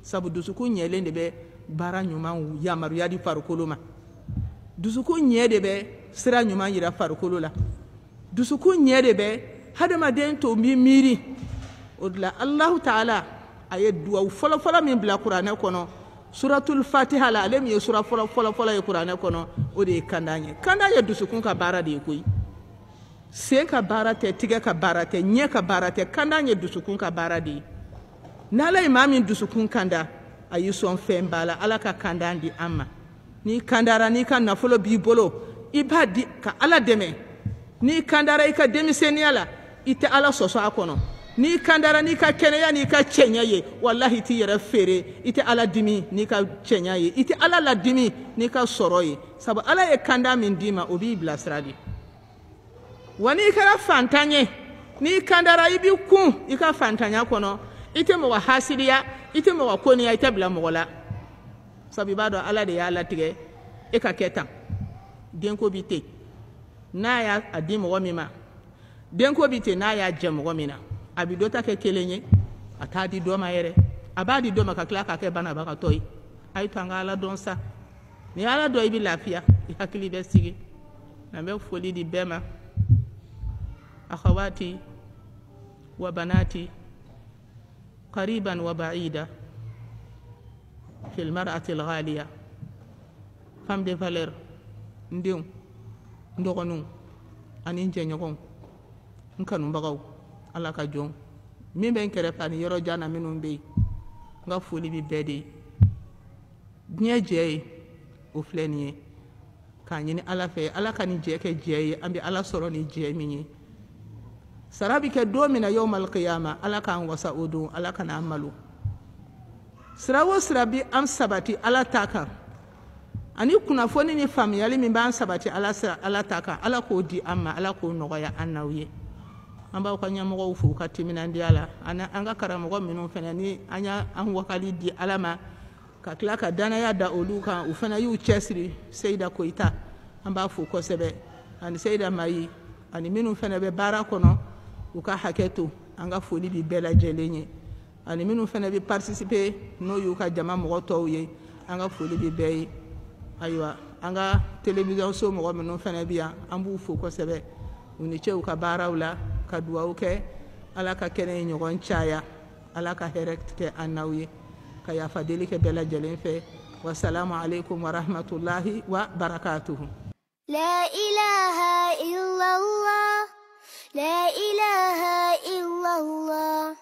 [SPEAKER 3] sabu dusukun ɲɛlen de bɛ baara ɲuman yamaruya di farikolo ma dusukun ɲɛ de bɛ sira ɲuman yira farikolo la dusukun ɲɛ de bɛ hadamaden to bi miiri o de la alahu taala a ye duwawu fɔlɔfɔlɔ min bila kuranɛ kɔnɔ suratul fatiha la ale min ye sura fɔlɔfɔlɔ ye kuranɛ kɔnɔ o de ye kanda ye kanda ye dusukun ka baara de ye koyi sen ka baara tɛ tigɛ ka baara tɛ ɲɛ ka baara tɛ kanda ye dusukun ka baara de ye n'ala ye maa min dusukun kanda a y'i sɔn fɛn b'a la ala ka kanda di an ma n'i kandara n'i ka nafolo b'i bolo i b'a di ka ala dɛmɛ n'i kandara i ka denmisɛnniya la i tɛ ala sɔsɔ a kɔnɔ n'i kandara n'i ka kɛnɛya n'i ka cɛɲa ye wallahi i t'i yɛrɛ feere i tɛ ala dimi n'i ka cɛɲa ye i tɛ ala ladimi n'i ka sɔrɔ ye sabu ala ye kanda min d'i ma o b'i bilasira de wa n'i kɛra fantan ye n'i kandara i b'i kun i ka fantanya kɔnɔ i tɛ mɔgɔ hasidiya i tɛ mɔgɔ koniya i tɛ bila mɔgɔ la sabu i b'a dɔn ala de y'a latigɛ e ka kɛ tan denko bi ten n'a y'a di mɔgɔ min ma denko bi ten n'a y'a jɛ mɔgɔ min na a bɛ dɔ ta kɛ kelen ye a t'a di dɔ ma yɛrɛ a b'a di dɔ ma ka tila k'a kɛ banabagatɔ ye a ye to an ka ala dɔn sa ni ala dɔn i bɛ lafiya i hakili bɛ sigi an bɛ foli di bɛɛ ma akhawati wa banati qariban wa ba'ida fi al-mar'ati al-ghaliya femme de valeur ndenw n dɔgɔninw ani n jɛɲɔgɔnw n kanubagaw ala ka jɔn min bɛ n kɛrɛfɛ ani yɔrɔ jan na minnu bɛ yen n ka foli bɛ bɛɛ de ye diɲɛ jɛ ye o filɛ nin ye k'a ɲini ala fɛ ala ka nin jɛ kɛ jɛ ye an bɛ ala sɔrɔ ni jɛ min ye sara bɛ kɛ don min na yawmal qiyama ala k'an wasa o don ala ka n'an malo sira o sira bɛ an sabati ala ta kan ani kunnafoni ni faamuyali min b'an sabati ala ta kan ala k'o di an ma ala k'o nɔgɔya an n'aw ye an b'aw ka ɲɛmɔgɔw fo ka timinandiya la an ka karamɔgɔ minnu fana ni an y'an wakali di ala ma ka tila ka danaya da olu kan u fana y'u cɛsiri seyida koyita an b'a fo kosɛbɛ ani seyida mayi ani minnu fana bɛ baara kɔnɔ u ka hakɛ to an ka foli bi bɛɛ lajɛlen ye ani minnu fana bɛ participer n'o y'u ka jama mɔgɔ tɔw ye an ka foli bi bɛɛ ye ayiwa an ka télévision so mɔgɔ minnu fana bɛ yan an b'u fo kosɛbɛ u ni cɛw ka baaraw la ka duwawu kɛ ala ka kɛnɛ ye ɲɔgɔn caya ala ka hɛrɛ kɛ an n'aw ye ka yafa deli kɛ bɛɛ lajɛlen fɛ wasalamu alaikum wa rahmatullahi wa barakatuhu.
[SPEAKER 4] La ilaha illallah, la ilaha illallah,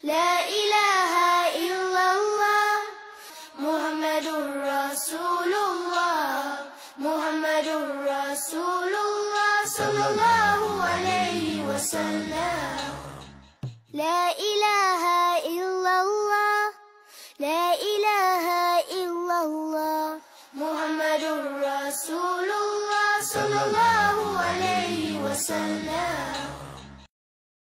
[SPEAKER 4] la ilaha illallah, Muhammadur Rasulullah, Muhammadur Rasulullah, sallallahu alayhi wa sallam. La ilaha وسلام